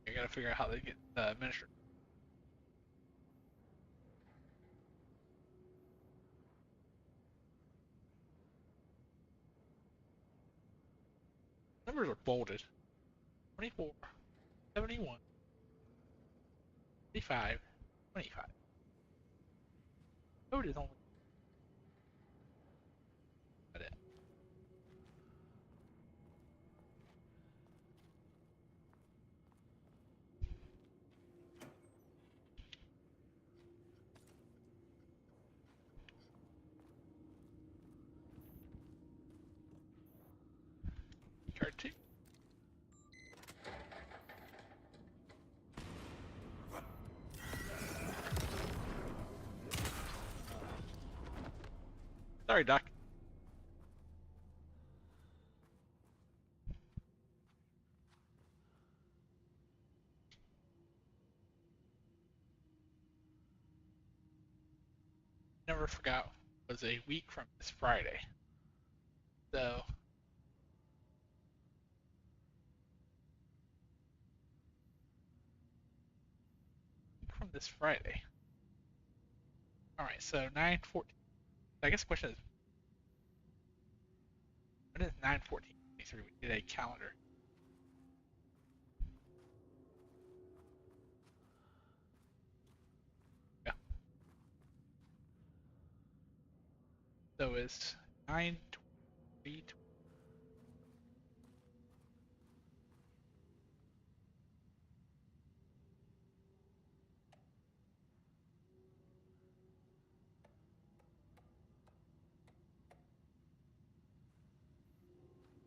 I gotta figure out how they get administered. Numbers are bolded. 24, 71, 55, 25. Code is only. Got it. Card 2. Sorry, Doc. Never forgot. It was a week from this Friday. So. From this Friday. Alright, so 9/14. I guess the question is, when is 9/14/23? We need a calendar. Yeah. So it's 9/23.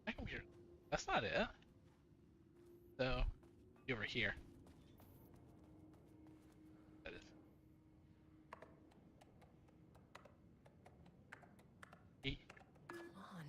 My computer. That's not it. So, over here. That is. Come on.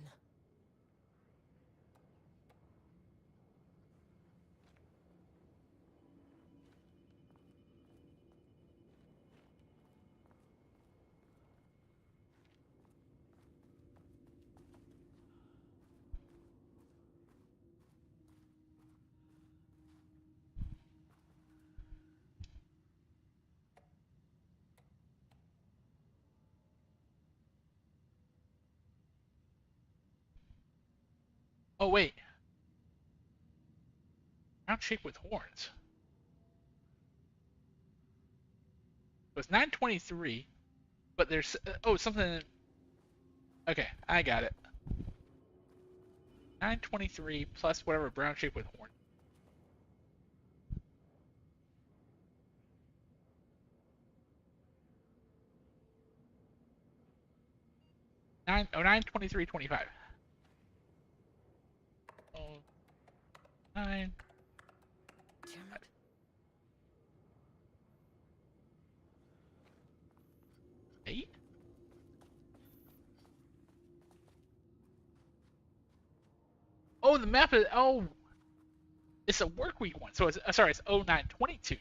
Oh, wait. Round shape with horns. It was 9/23, but there's oh something. Okay, I got it. 9/23 plus whatever brown shape with horn. 9/23/25. Oh, 9. Damn it. Eight. Oh, the map is it's a work week one. So it's sorry, it's 09/22/20.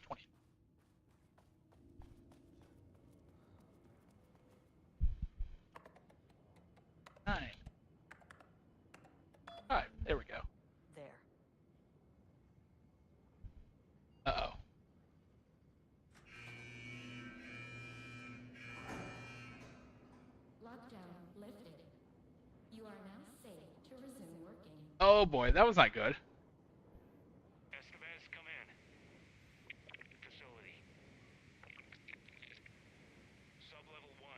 9. 5. There we go. There. Uh-oh. Lockdown lifted. You are now safe to resume working. Oh boy, that was not good. Estevez, come in. Facility. Sub-level 1.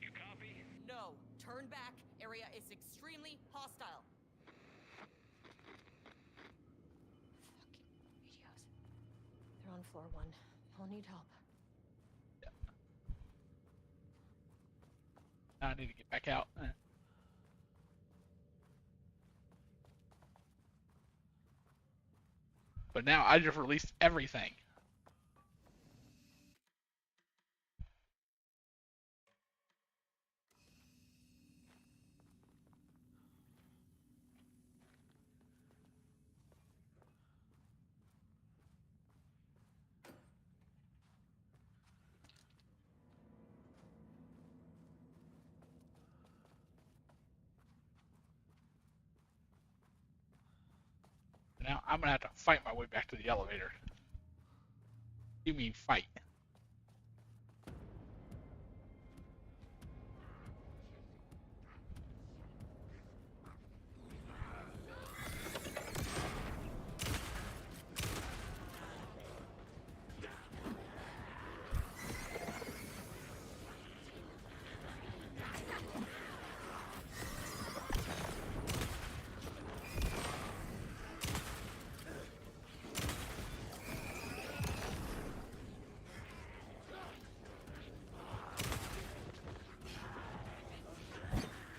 You copy? No, turn back. Area is extremely hostile. Fucking radios. They're on floor 1. I'll need help. Now I need to get back out. But now I just released everything. Now I'm gonna have to fight my way back to the elevator. You mean fight?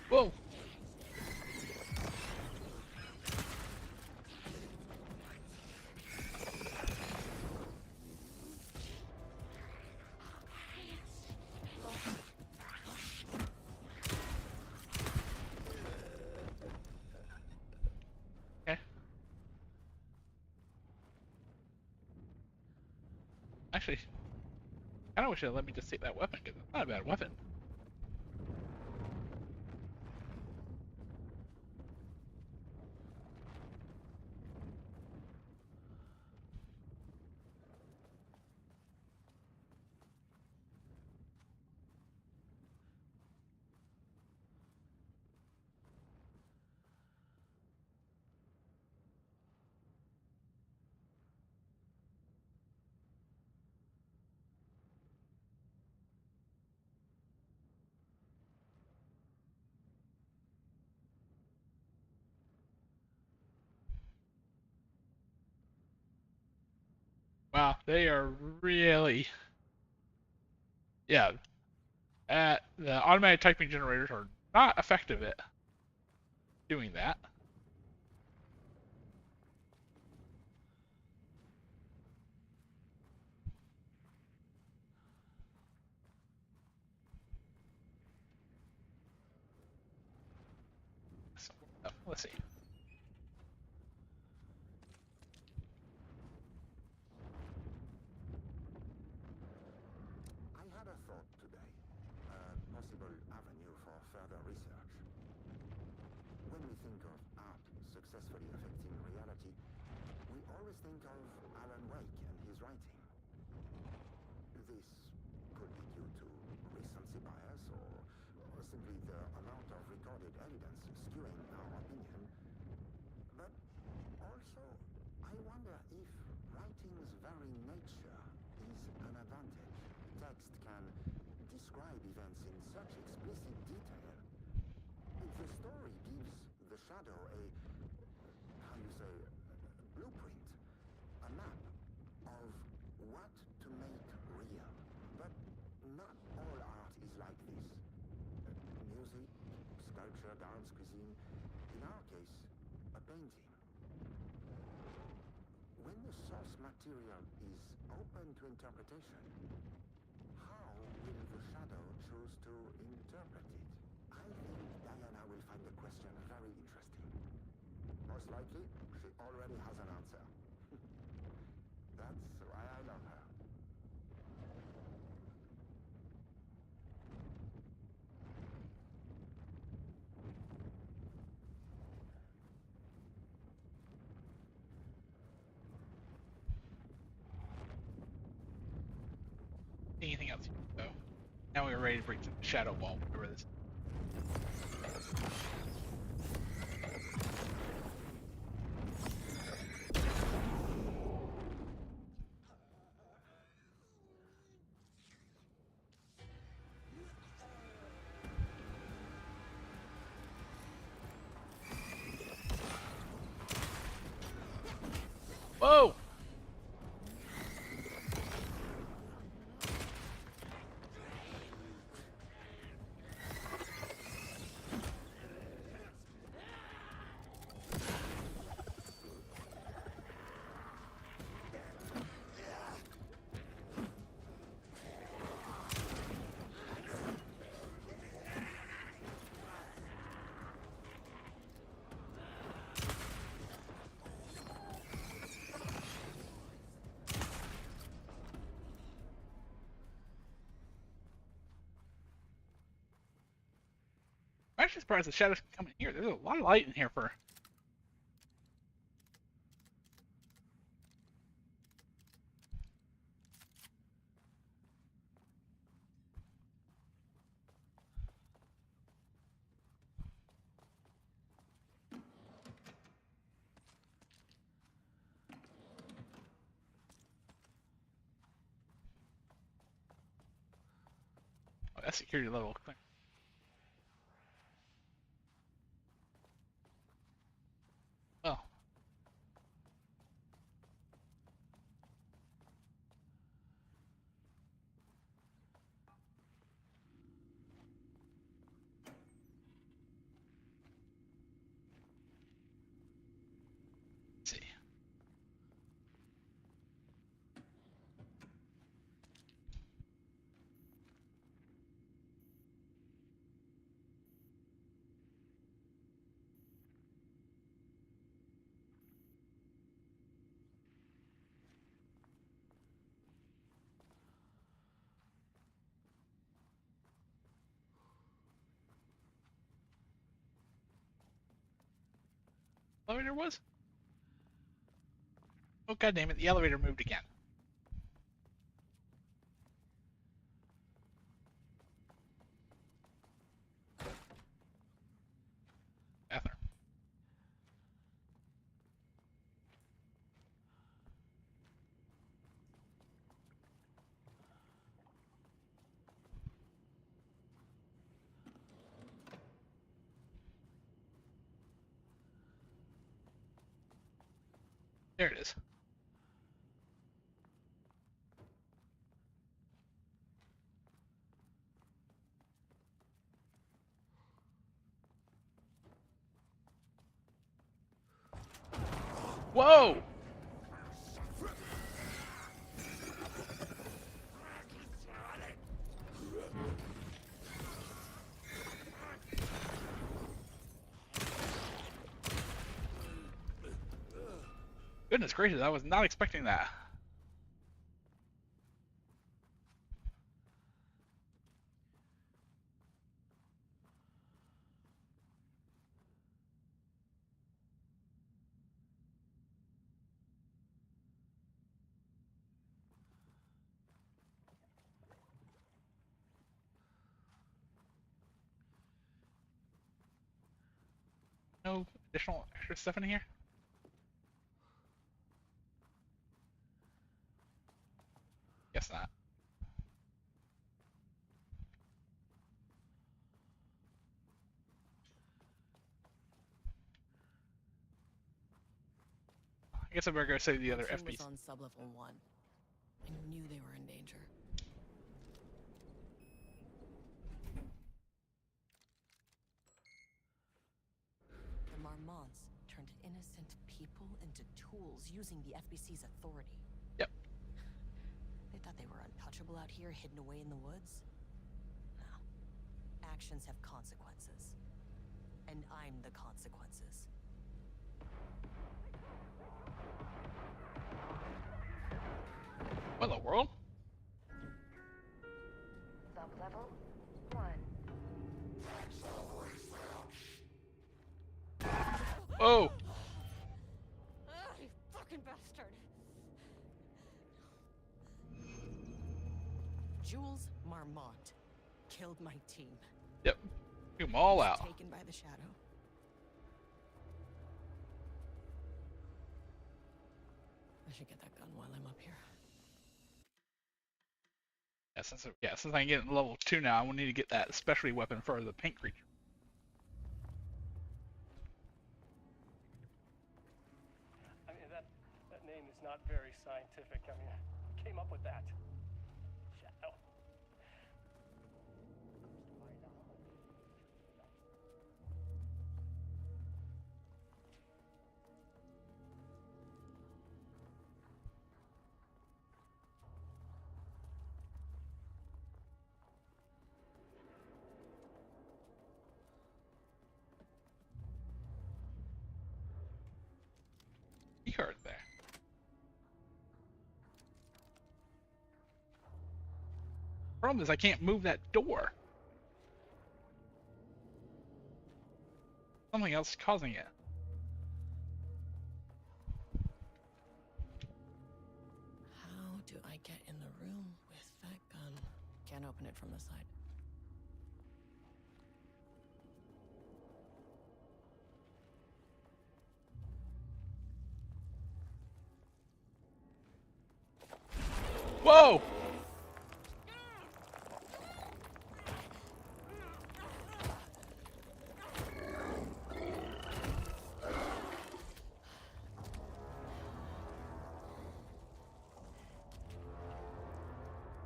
Whoa! Okay. Actually, I kind of wish they'd let me just take that weapon because it's not a bad weapon. Wow, they are really, yeah. The automatic typing generators are not effective at doing that. So, let's see. I had a thought today, a possible avenue for further research. When we think of art successfully affecting reality, we always think of Alan Wake and his writing. This could be due to recency bias or simply the amount of recorded evidence skewing our opinion. But also, I wonder if writing's very nature is an advantage. Text can describe events in such explicit detail. If the story gives the shadow a, how you say, blueprint, a map of what to make real. But not all art is like this. Music, sculpture, dance, cuisine, in our case, a painting. When the source material is open to interpretation, how will the shadow choose to interpret it? I think Diana will find the question very interesting. Most likely, she already has an answer. That's why I love her. Anything else? So now we're ready to break through the shadow wall. Whatever this. Whoa! I'm actually surprised the shadows can come in here. There's a lot of light in here for. Oh, that's security level. Oh. Let's see. Elevator was? Oh god damn it! The elevator moved again. Bathroom. There it is. Whoa! Goodness gracious, I was not expecting that. No additional extra stuff in here? Guess not. I guess I better go say the other My team FBs. was on sublevel 1. I knew they were in danger. The Marmonts turned innocent people into tools using the FBC's authority. Yep. They thought they were untouchable out here, hidden away in the woods? No. Actions have consequences. And I'm the consequences. What in the world? Sublevel 1. Whoa! You fucking bastard! Jules Marmont killed my team. Yep. Took them all out. Taken by the shadow. I should get that gun while I'm up here. Yeah, since I can get it level 2 now, I will need to get that specialty weapon for the pink creature. I mean, that name is not very scientific. I mean, who came up with that? Shadow. Key card there. Problem is I can't move that door. Something else is causing it. How do I get in the room with that gun? Can't open it from the side. Whoa!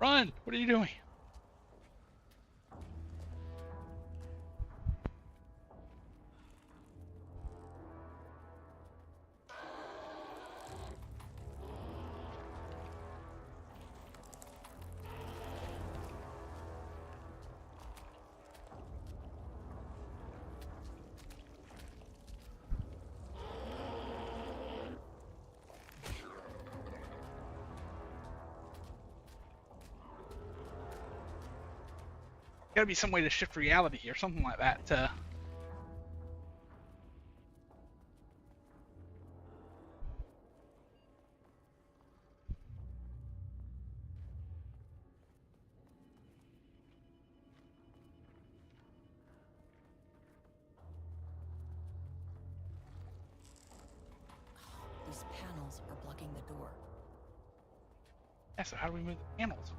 Run! What are you doing? Gotta be some way to shift reality or something like that. These panels are blocking the door. Yeah, so how do we move the panels?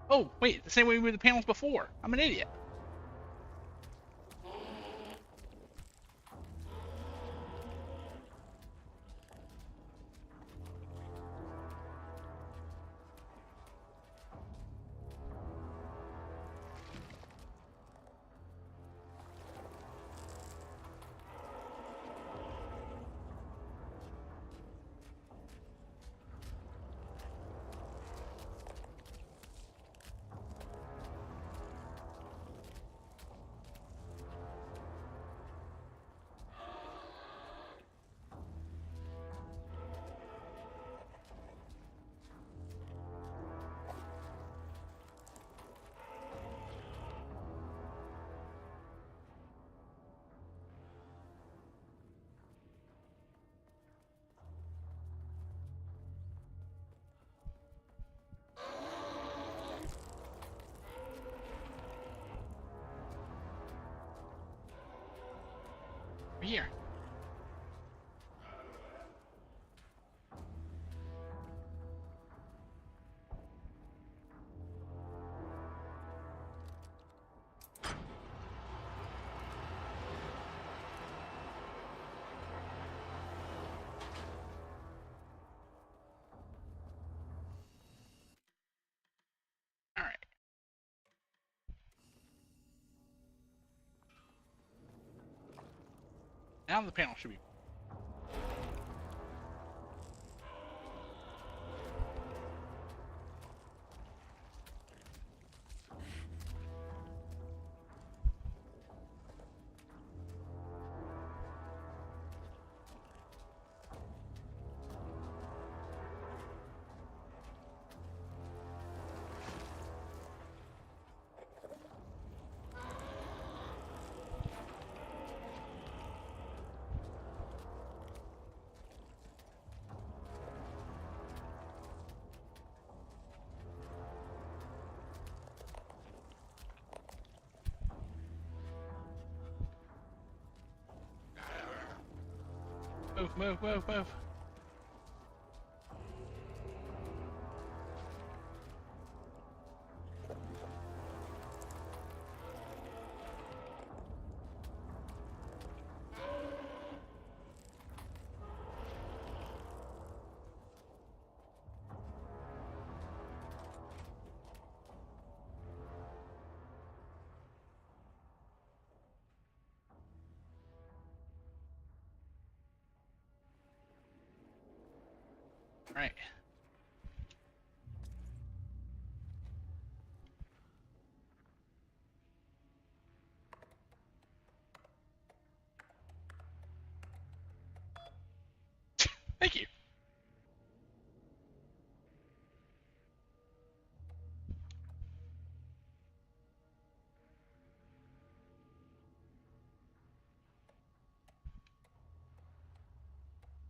Oh, wait, the same way we moved the panels before. I'm an idiot. Here. All right. Now the panel should be. Move, move, move, move. All right. Thank you.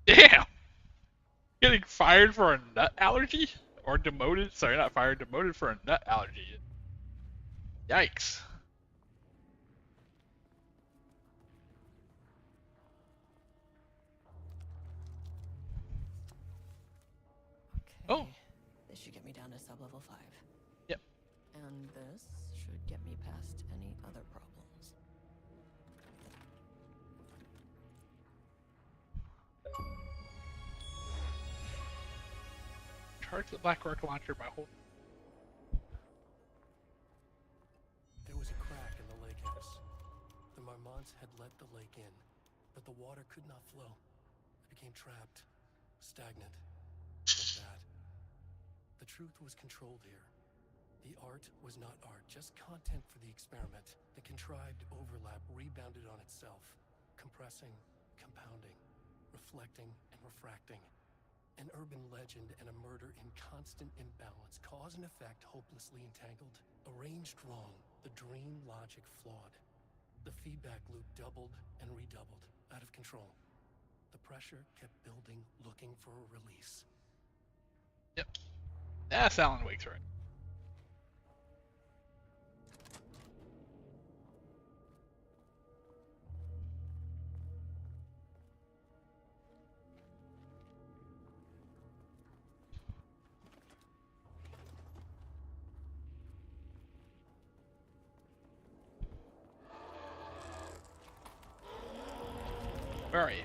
Damn. Getting fired for a nut allergy? Or demoted? Sorry, not fired, demoted for a nut allergy. Yikes. Okay. Oh. This should get me down to sub-level 5. Yep. And this should get me past any other problems. Charge the black rocket launcher by holding. There was a crack in the lake house. The Marmonts had let the lake in, but the water could not flow. It became trapped, stagnant, like that. The truth was controlled here. The art was not art, just content for the experiment. The contrived overlap rebounded on itself, compressing, compounding, reflecting and refracting. An urban legend and a murder in constant imbalance, cause and effect hopelessly entangled. Arranged wrong, the dream logic flawed. The feedback loop doubled and redoubled, out of control. The pressure kept building, looking for a release. Yep. That's Alan Wake's right. Where are you?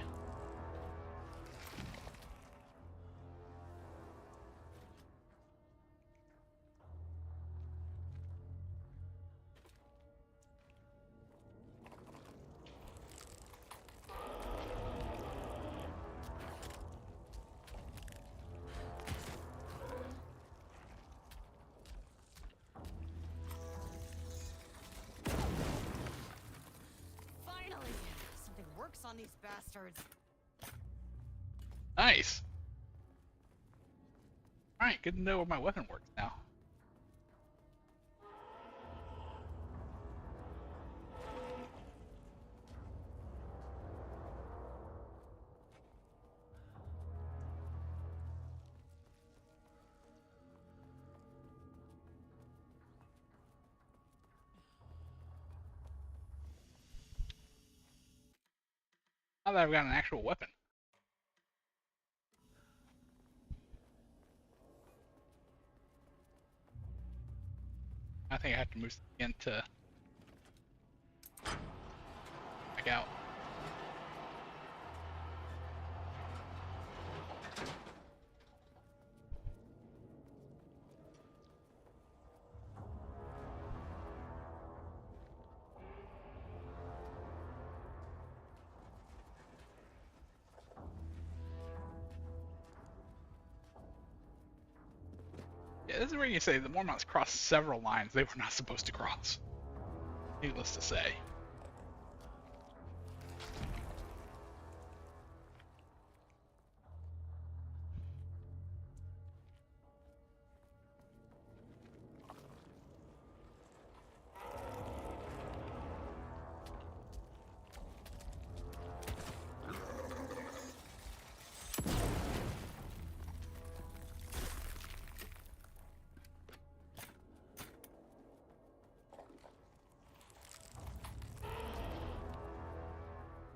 Finally! Something works on these bastards. Nice. Alright, good to know where my weapon works now. Now that I've got an actual weapon. I think I have to move again to back out. Yeah, this is where you say the Mormonts crossed several lines they were not supposed to cross. Needless to say.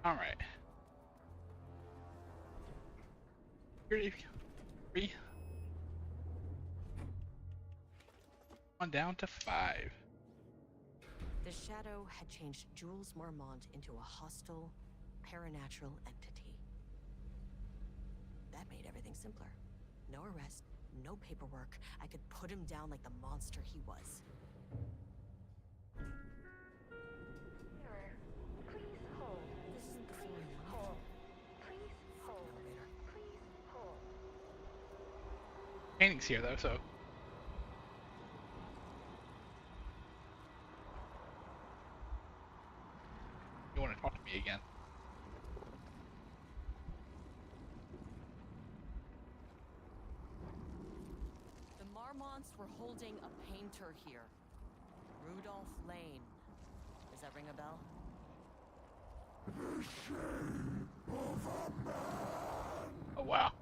All right. Three. On down to 5. The Shadow had changed Jules Mormont into a hostile, paranatural entity. That made everything simpler. No arrest, no paperwork. I could put him down like the monster he was. Mirror, please hold. This isn't the floor I wanted. Hold. Please hold. Elevator. Please hold. Painting's here though, so. You want to talk to me again? The Marmonts were holding a painter here. Rudolph Lane. Does that ring a bell? Oh wow.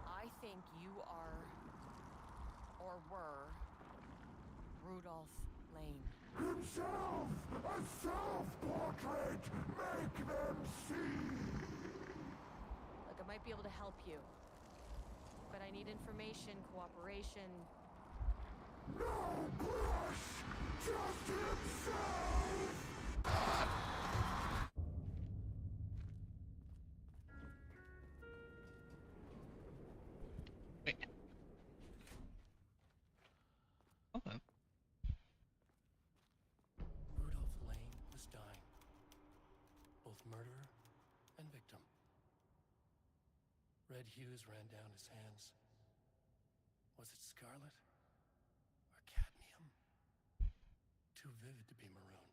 I think you are, or were, Rudolph Lane. Himself! A self-portrait! Make them see! Look, I might be able to help you. But I need information, cooperation. No brush! Just himself! Wait. Hold on. Rudolph Lane was dying. Both murderer and victim. Red hues ran down his hands. Was it scarlet? Or cadmium? Too vivid to be maroon.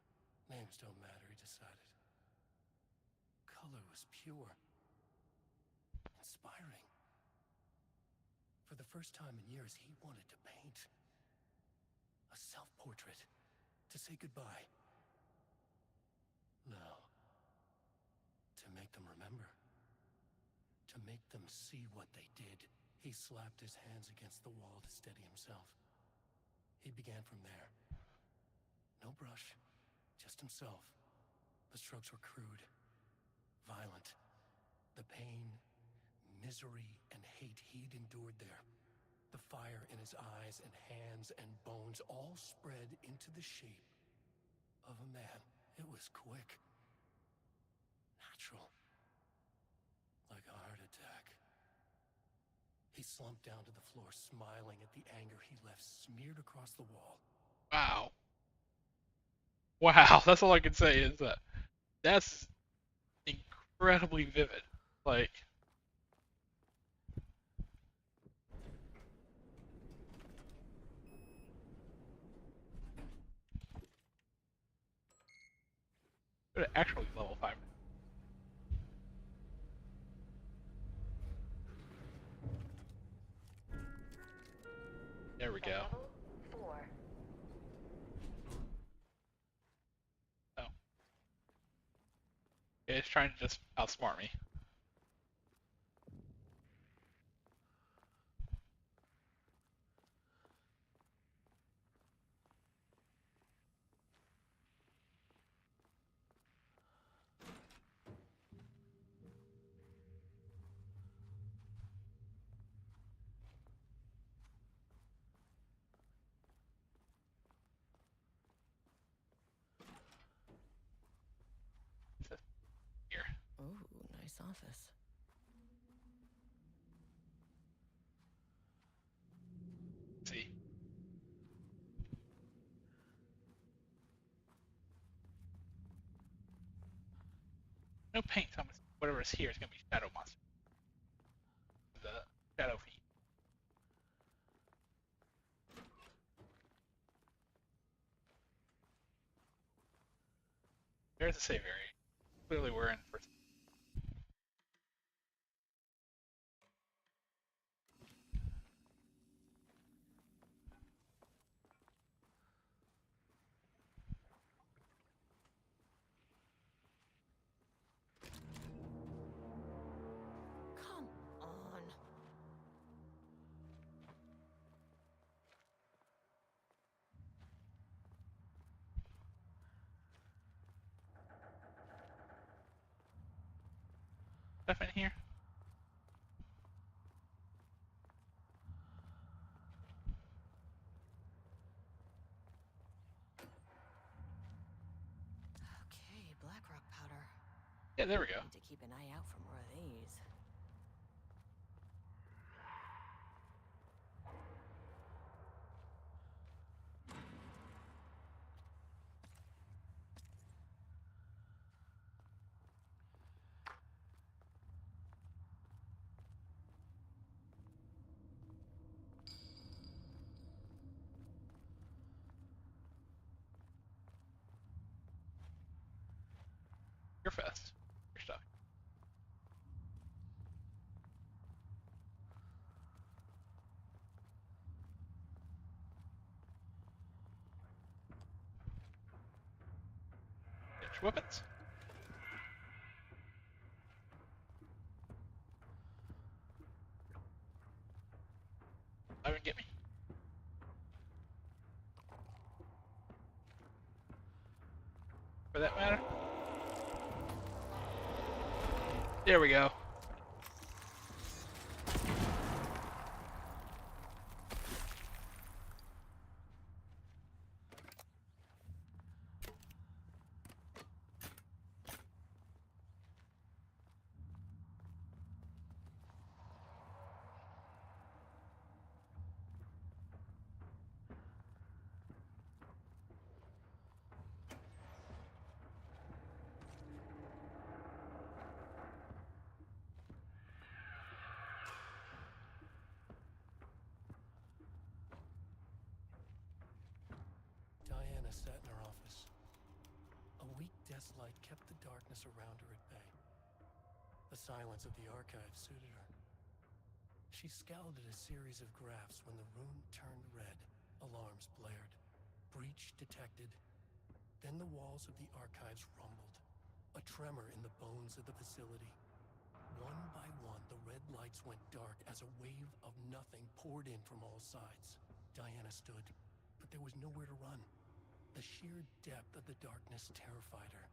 Names don't matter, he decided. Color was pure. Inspiring. For the first time in years, he wanted to paint. A self-portrait. To say goodbye. No. To make them remember. To make them see what they did. He slapped his hands against the wall to steady himself. He began from there. No brush, just himself. The strokes were crude, violent. The pain, misery, and hate he'd endured there. The fire in his eyes and hands and bones all spread into the shape of a man. It was quick. Natural. Like a heart attack. He slumped down to the floor, smiling at the anger he left smeared across the wall. Wow. Wow, that's all I can say is that that's incredibly vivid. Like, actually level 5. There we go. Level 4. Oh. It's trying to just outsmart me. nice office. Let's see. No paint, so whatever is here is going to be Shadow Monster. The Shadow Fiend. There's the save area. Clearly we're in for... Come on. Stuff in here? Okay, black rock powder. Yeah, there we go. Need to keep an eye out for more of these. Your fest. Your stuff. Get your weapons. Don't get me. For that matter. There we go. Diana sat in her office. A weak desk light kept the darkness around her at bay. The silence of the archive suited her. She scowled at a series of graphs when the room turned red. Alarms blared. Breach detected. Then the walls of the archives rumbled. A tremor in the bones of the facility. One by one, the red lights went dark as a wave of nothing poured in from all sides. Diana stood, but there was nowhere to run. The sheer depth of the darkness terrified her.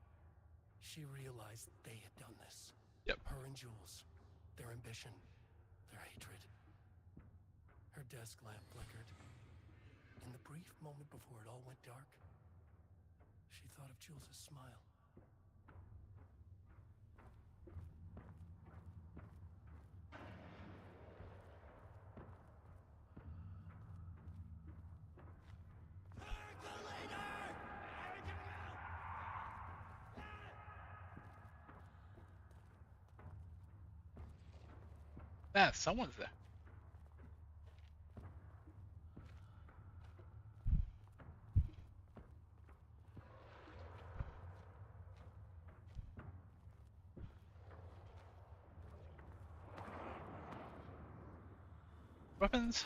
She realized they had done this. Yep. Her and Jules. Their ambition. Their hatred. Her desk lamp flickered. In the brief moment before it all went dark, she thought of Jules' smile. Ah, someone's there. Weapons.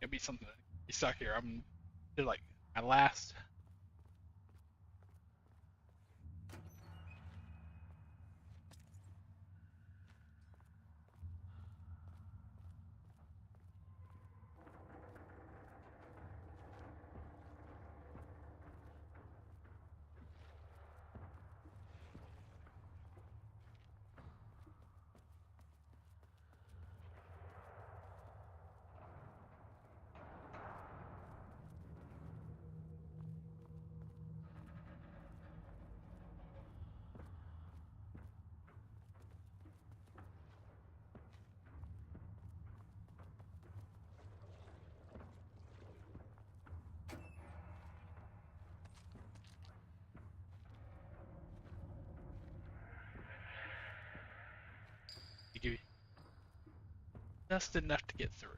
could be something. Be stuck here. I'm like my last. You give just enough to get through.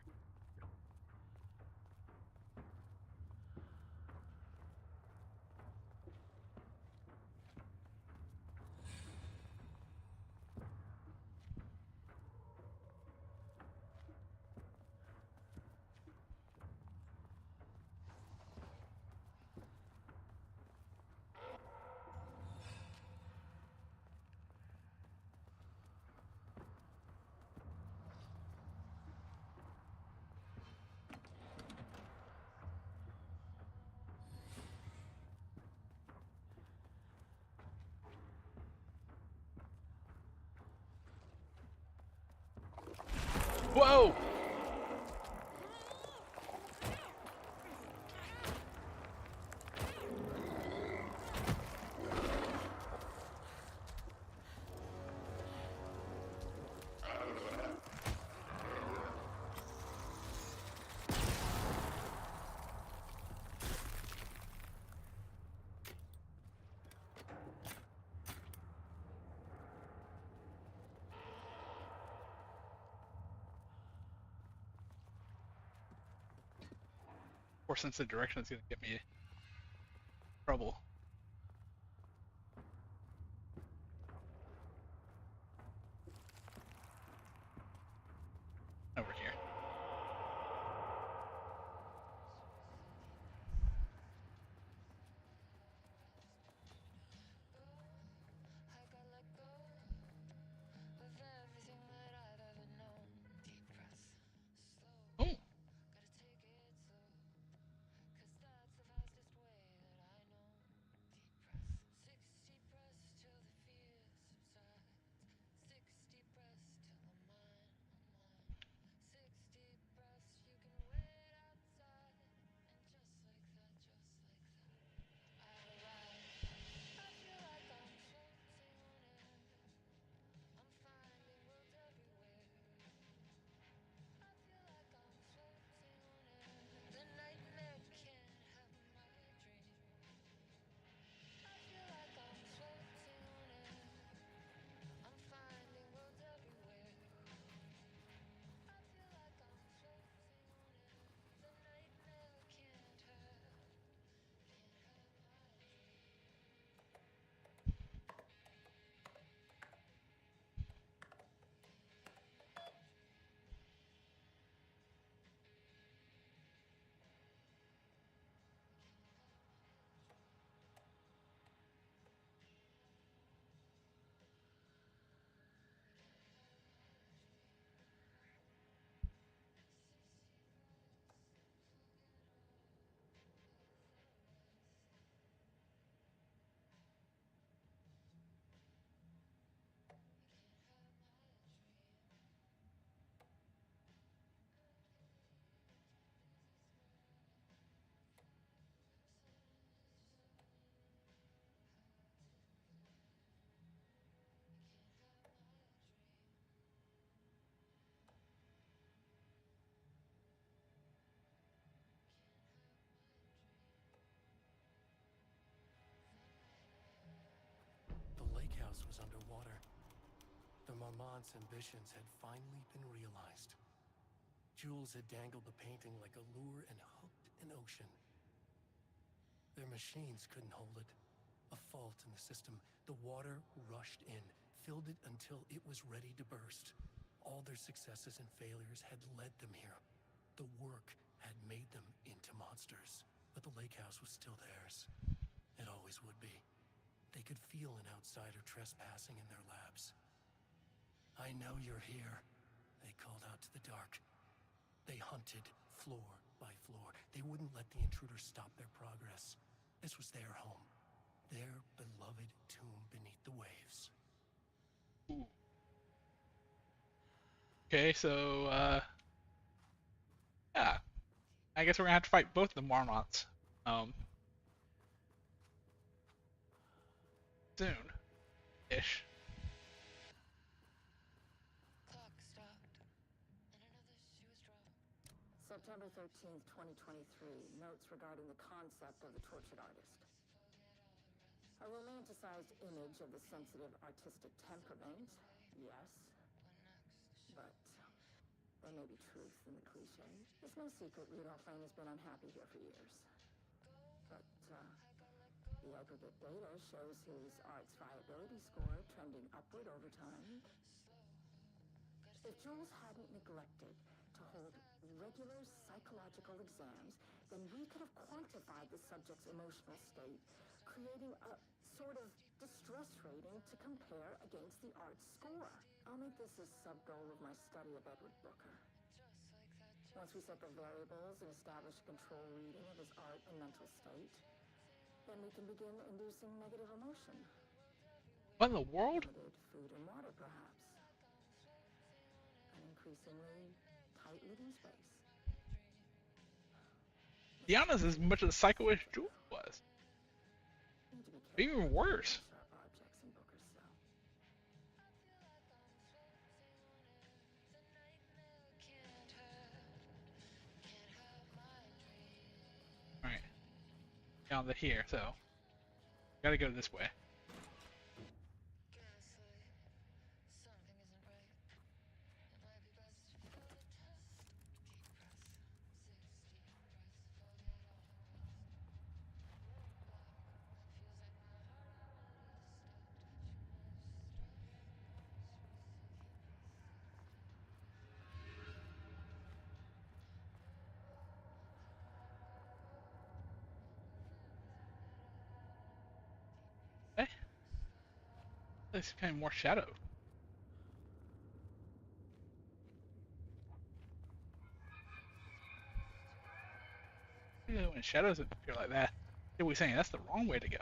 Whoa! Or sense the direction is gonna get me in trouble. Over here. Oh. The lake house was underwater. The Marmont's ambitions had finally been realized. Jules had dangled the painting like a lure and hooked an ocean. Their machines couldn't hold it. A fault in the system. The water rushed in, filled it until it was ready to burst. All their successes and failures had led them here. The work had made them into monsters, but the lake house was still theirs. It always would be. They could feel an outsider trespassing in their labs. I know you're here, they called out to the dark. They hunted floor by floor. They wouldn't let the intruders stop their progress. This was their home, their beloved tomb beneath the waves. Ooh. Okay, so, yeah. I guess we're gonna have to fight both the Marmots. Soon-ish. Clock stopped, and another shoe was dropped. September 13th, 2023. Notes regarding the concept of the tortured artist. A romanticized image of the sensitive artistic temperament, yes. But there may be truth in the cliche. It's no secret Rudolph Lane has been unhappy here for years. But, the aggregate data shows his art's viability score trending upward over time. If Jules hadn't neglected to hold regular psychological exams, then we could have quantified the subject's emotional state, creating a sort of distress rating to compare against the art's score. I'll make this a sub-goal of my study of Edward Booker. Once we set the variables and establish a control reading of his art and mental state, then we can begin inducing negative emotion. What in the world? Limited food and water, perhaps. An increasingly tight living space. Diana's as much of a psycho as Jules was. Need to be careful Even worse. with sharp objects in Booker's cell. Alright. Down to here, so. Gotta go this way. Eh? It's kind of more shadow. Yeah, when shadows appear like that, what are we saying? That's the wrong way to go.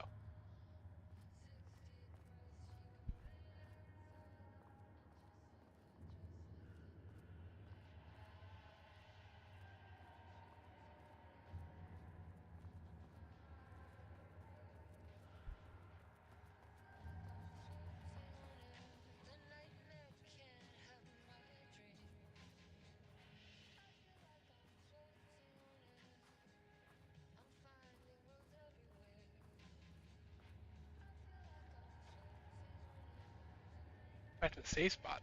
Back to the safe spot.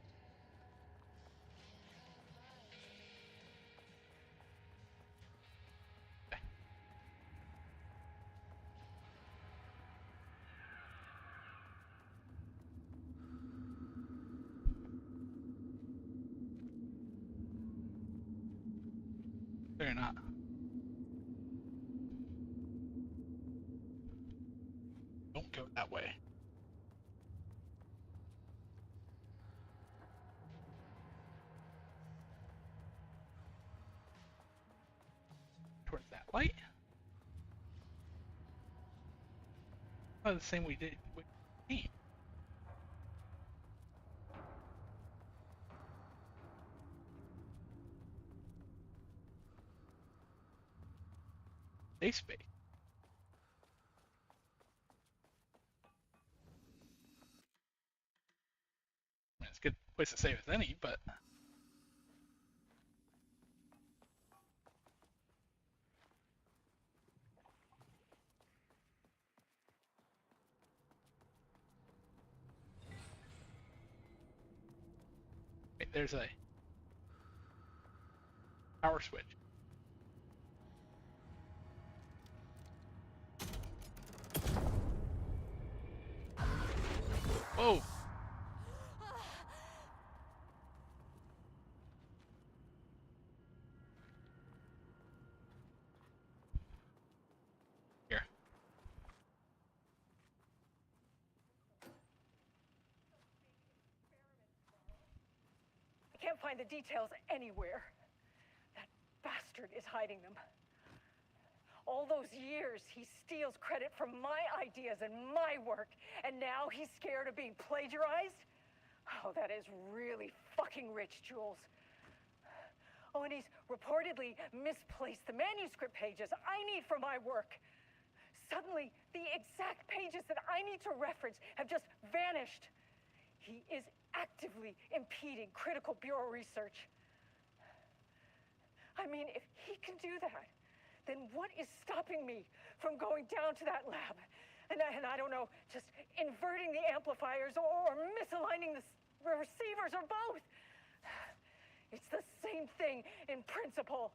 They're not. Don't go that way. Towards that light. Oh, the same we did with me. Safe space. I mean, it's a good place to save as any, but wait, there's a power switch. Whoa! can't find the details anywhere. That bastard is hiding them. All those years, he steals credit for my ideas and my work, and now he's scared of being plagiarized? Oh, that is really fucking rich, Jules. Oh, and he's reportedly misplaced the manuscript pages I need for my work. Suddenly, the exact pages that I need to reference have just vanished. He is actively impeding critical bureau research. I mean, if he can do that, then what is stopping me from going down to that lab? And I don't know, just inverting the amplifiers or misaligning the receivers or both. It's the same thing in principle.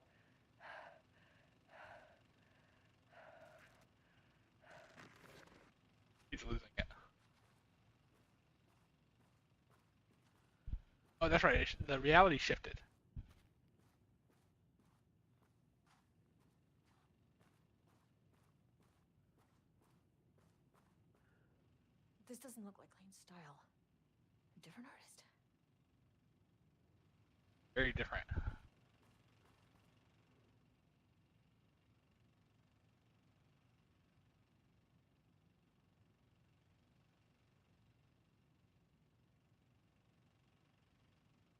He's losing it. Oh, that's right. The reality shifted. This doesn't look like Lane's style. A different artist. Very different.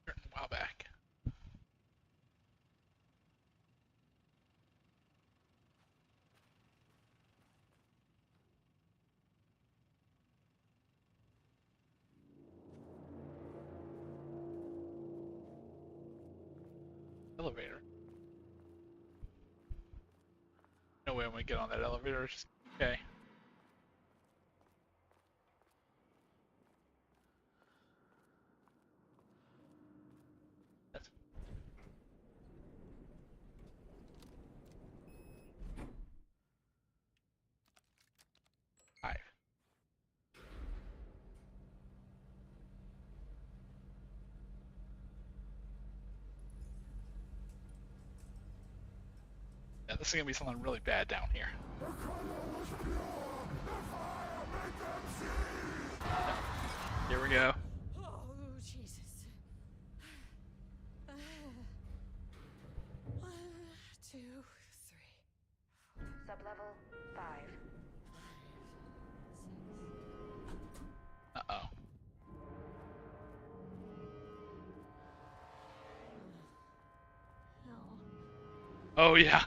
A while back. Elevator. No way I'm gonna get on that elevator. It's just, okay. That's... 5. Yeah, this is gonna be something really bad down here. Here we go. Oh, Jesus. 1, 2, 3. Sublevel 5. Uh-oh. No. Oh yeah.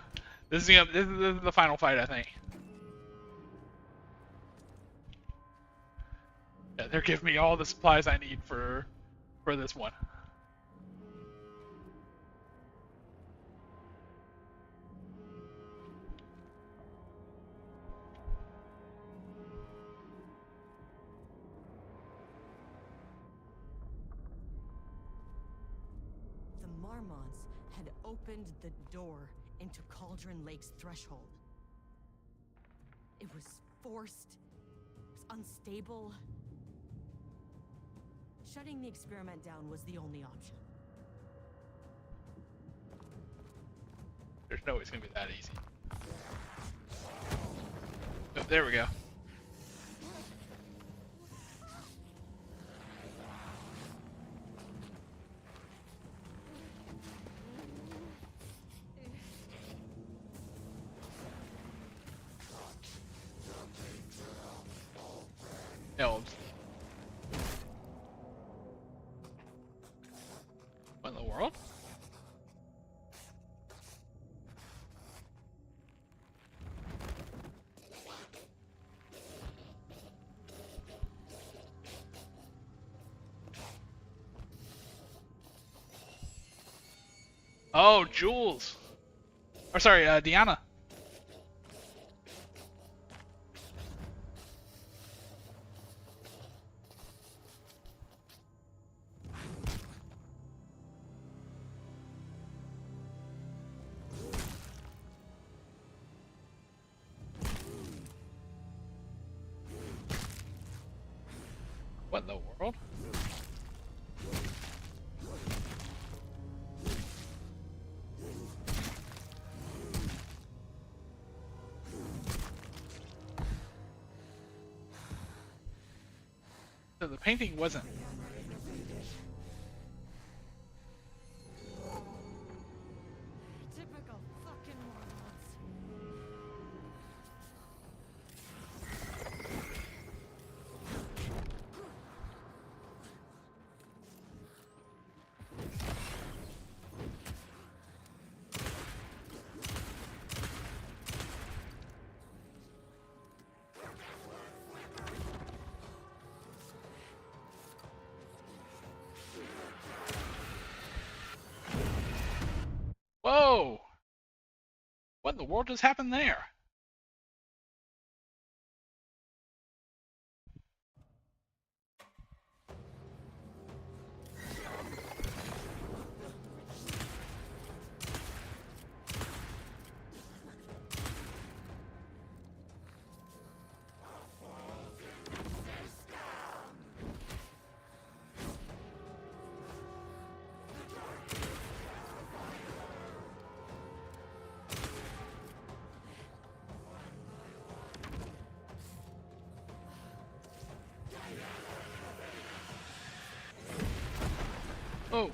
This is the final fight, I think. Yeah, they're giving me all the supplies I need for this one. The Marmons had opened the door into Cauldron Lake's threshold. It was forced. It was unstable. Shutting the experiment down was the only option. There's no way it's gonna be that easy. Oh, there we go. Elves. What in the world? Oh, Jules. Or sorry, Deanna. What in the world? So the painting wasn't... Oh! What in the world just happened there? Oh!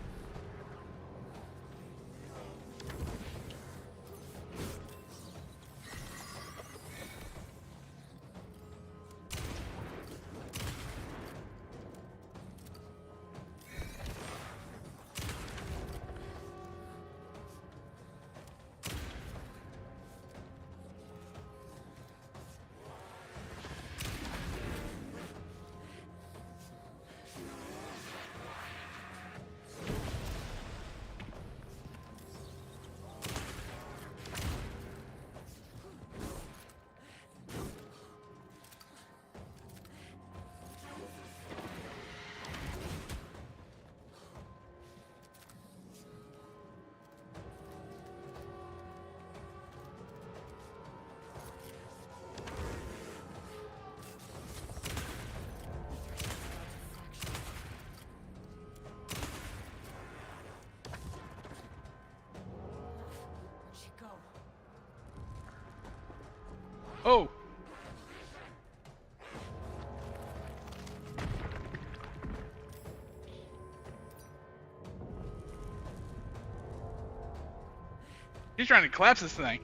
Oh! He's trying to collapse this thing.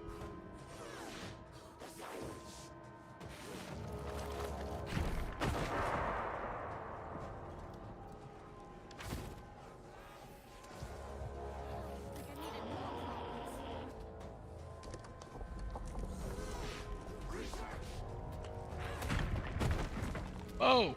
Oh!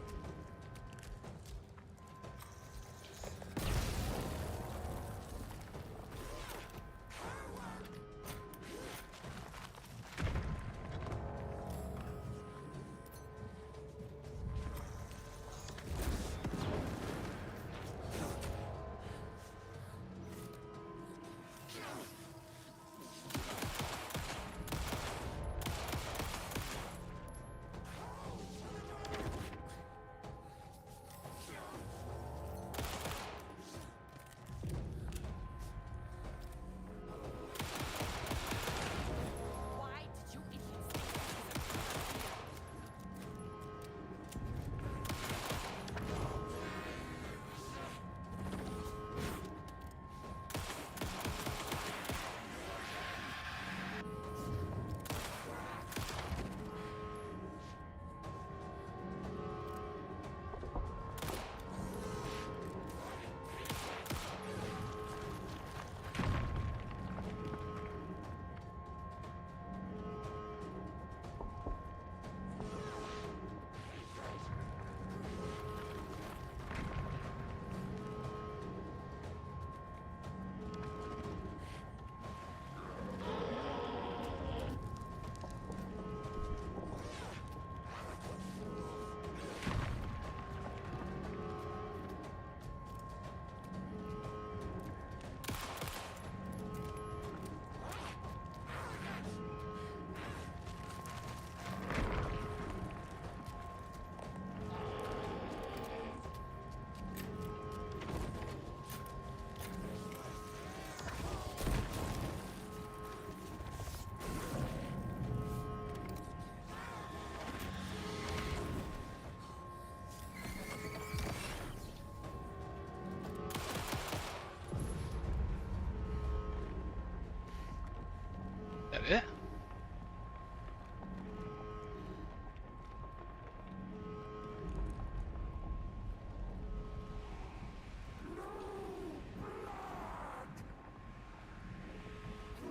That it? You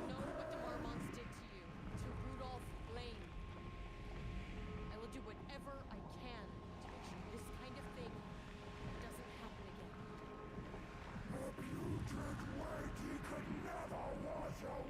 know what the Marmonts did to you, to Rudolph Lane. I will do whatever I can to make sure this kind of thing doesn't happen again. The putrid weight he could never wash away.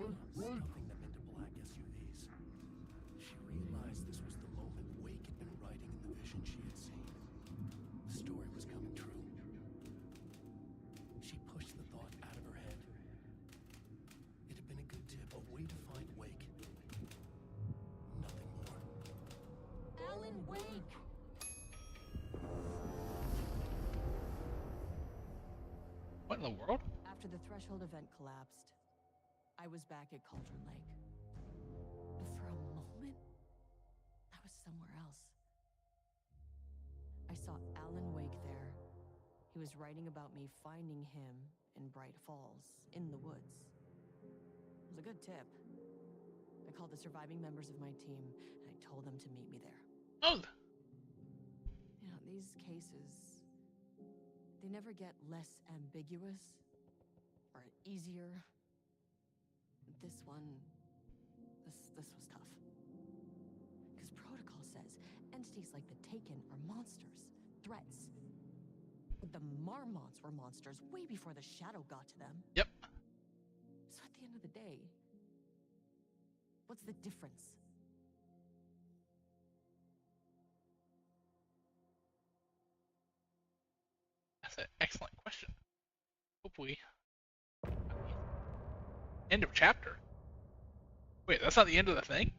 stuffing them into black SUVs. She realized this was the moment Wake had been writing in the vision she had seen. The story was coming true. She pushed the thought out of her head. It had been a good tip, a way to find Wake. Nothing more. Alan Wake! What in the world? After the Threshold event collapsed, I was back at Cauldron Lake. But for a moment, I was somewhere else. I saw Alan Wake there. He was writing about me finding him in Bright Falls, in the woods. It was a good tip. I called the surviving members of my team, and I told them to meet me there. Oh, You know, these cases, they never get less ambiguous or easier. This one, this was tough. Because protocol says entities like the Taken are monsters, threats. But the Marmots were monsters way before the Shadow got to them. yep. So at the end of the day, what's the difference? That's an excellent question. Hopefully. End of chapter. Wait, that's not the end of the thing?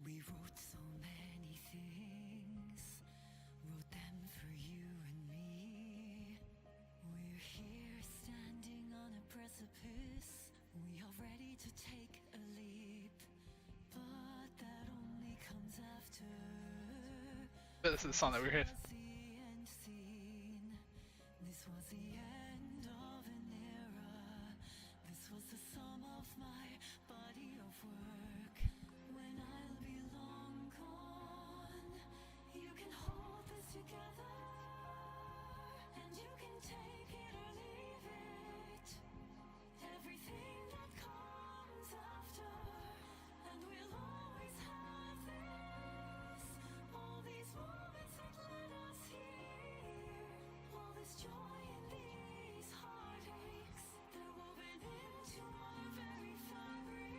We wrote so many things, wrote them for you and me. We're here standing on a precipice. We are ready to take a leap, but that only comes after. But this is the song that we heard. Was the end scene. This was the end of an era. This was the sum of my body of work. When I'll be long gone, you can hold this together, and you can take it or leave it. Everything that comes after, and we'll always have this. All these moments that led us here, all this joy and these heartaches, they're woven into our very fabric.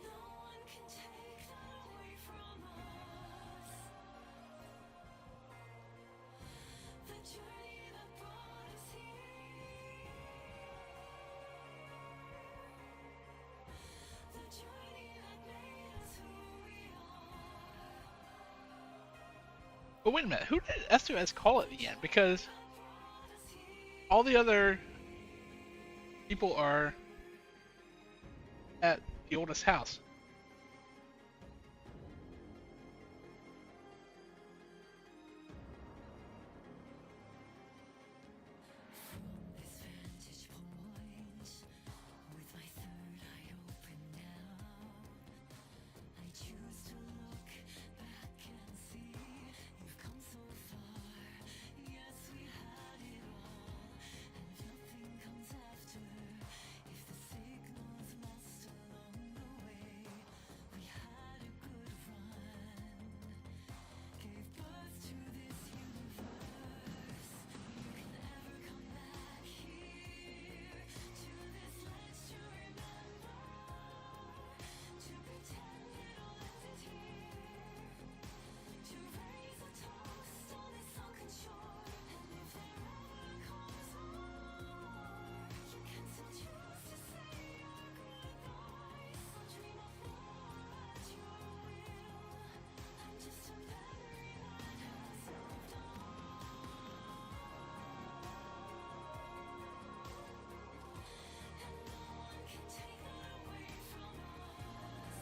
No one can take that away from us. The journey that brought us here. The journey that made us who we are. But wait a minute, who did Estevez call at the end? Because Brought us here. all the other people are at the oldest house. From this vantage point, with my third eye open now, I choose to look back and see you've come so far. Yes, we had it all, and if nothing comes after, if the signal's lost along the way, we had a good run, gave birth to this universe. You can never come back here to this ledge to remember, to pretend it all ended here, to raise a toast on this sunken shore. And if there ever comes more, you can still choose to say your goodbyes. I'll dream of more at your will. I'm just a memory that has moved on. And no one can take that away from us.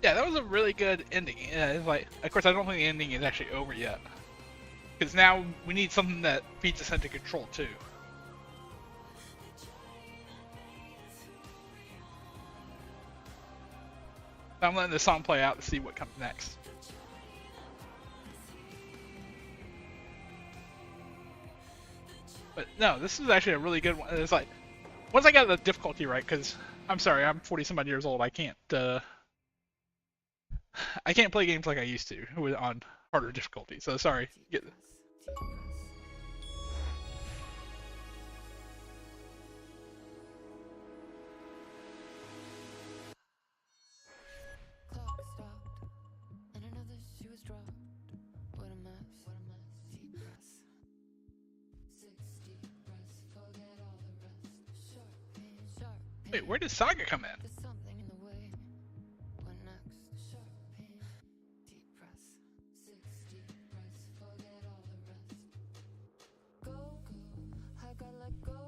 Yeah, that was a really good ending. Yeah, it's like, of course, I don't think the ending is actually over yet. Because now we need something that feeds us into control too. I'm letting the song play out to see what comes next. The journey But no, this is actually a really good one. It's like once I got the difficulty right, because I'm sorry, I'm 40 some odd years old. I can't play games like I used to on harder difficulty. So sorry. Deep breath. Deep breath. Clock stopped, and another shoe was dropped. What a mess. What a mess. Deep breaths. 6 deep breaths. Forget all the rest. Sharp pain. Sharp pain. Wait, where did Saga come in? There's something in the way. What next? Sharp pain. Deep breaths. 6 deep breaths. Forget all the rest. Go, go. I gotta let go,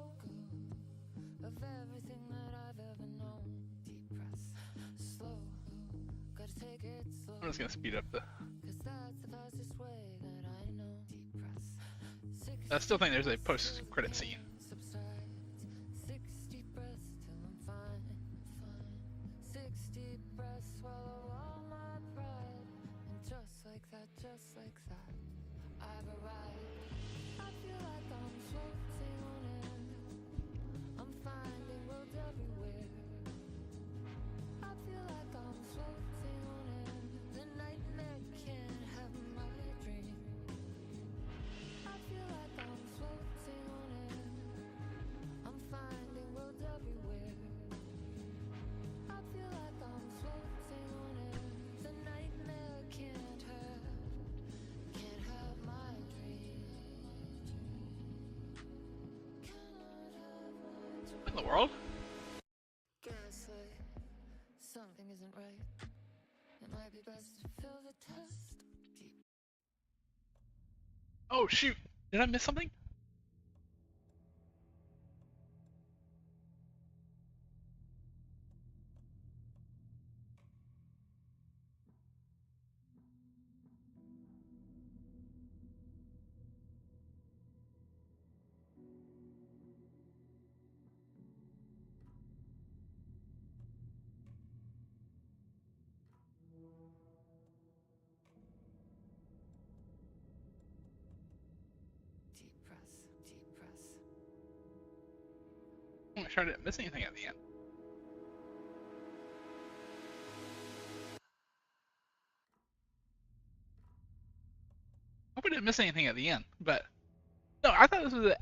go of everything that I've ever known. Deep breaths. Slow. Gotta take it slow. I'm just gonna speed up the. 'Cause that's the fastest way that I know. Deep breaths. 6 I still think there's a post-credit scene. subsides. 6 deep breaths till I'm fine, fine. 6 deep breaths, swallow all my pride. And just like that, I've arrived. I feel like I'm floating on air. I'm finding roads everywhere. I feel like I'm floating on air. The nightmare can't have my dream. I feel like I'm floating on air. I'm finding roads everywhere. I feel like I'm floating on air. The nightmare can't have my dream. Cannot have my dream. In the world? Gaslight. Something isn't right. It might be best to fill the test. Deep. Oh shoot! Did I miss something? Deep breaths. Deep breaths. I'm not sure I didn't miss anything at the end. Hope I didn't miss anything at the end, but no, I thought this was an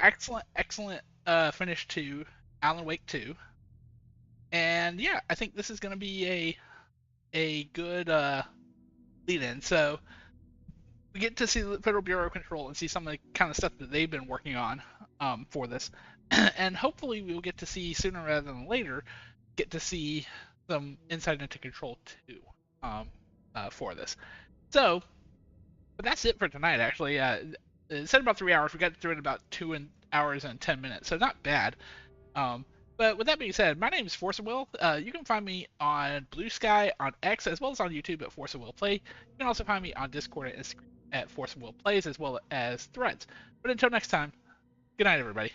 excellent finish to Alan Wake 2, and yeah, I think this is going to be a good lead-in. So we get to see the Federal Bureau of Control and see some of the kind of stuff that they've been working on for this, and hopefully we'll get to see sooner rather than later get to see some insight into Control 2 for this. So, but that's it for tonight. Actually, it said about 3 hours. We got through it in about 2 hours and 10 minutes, so not bad. But with that being said, my name is Force of Will. You can find me on Blue Sky, on X, as well as on YouTube at Force of Will Play. You can also find me on Discord at Force of Will Plays, as well as Threads. But until next time, good night, everybody.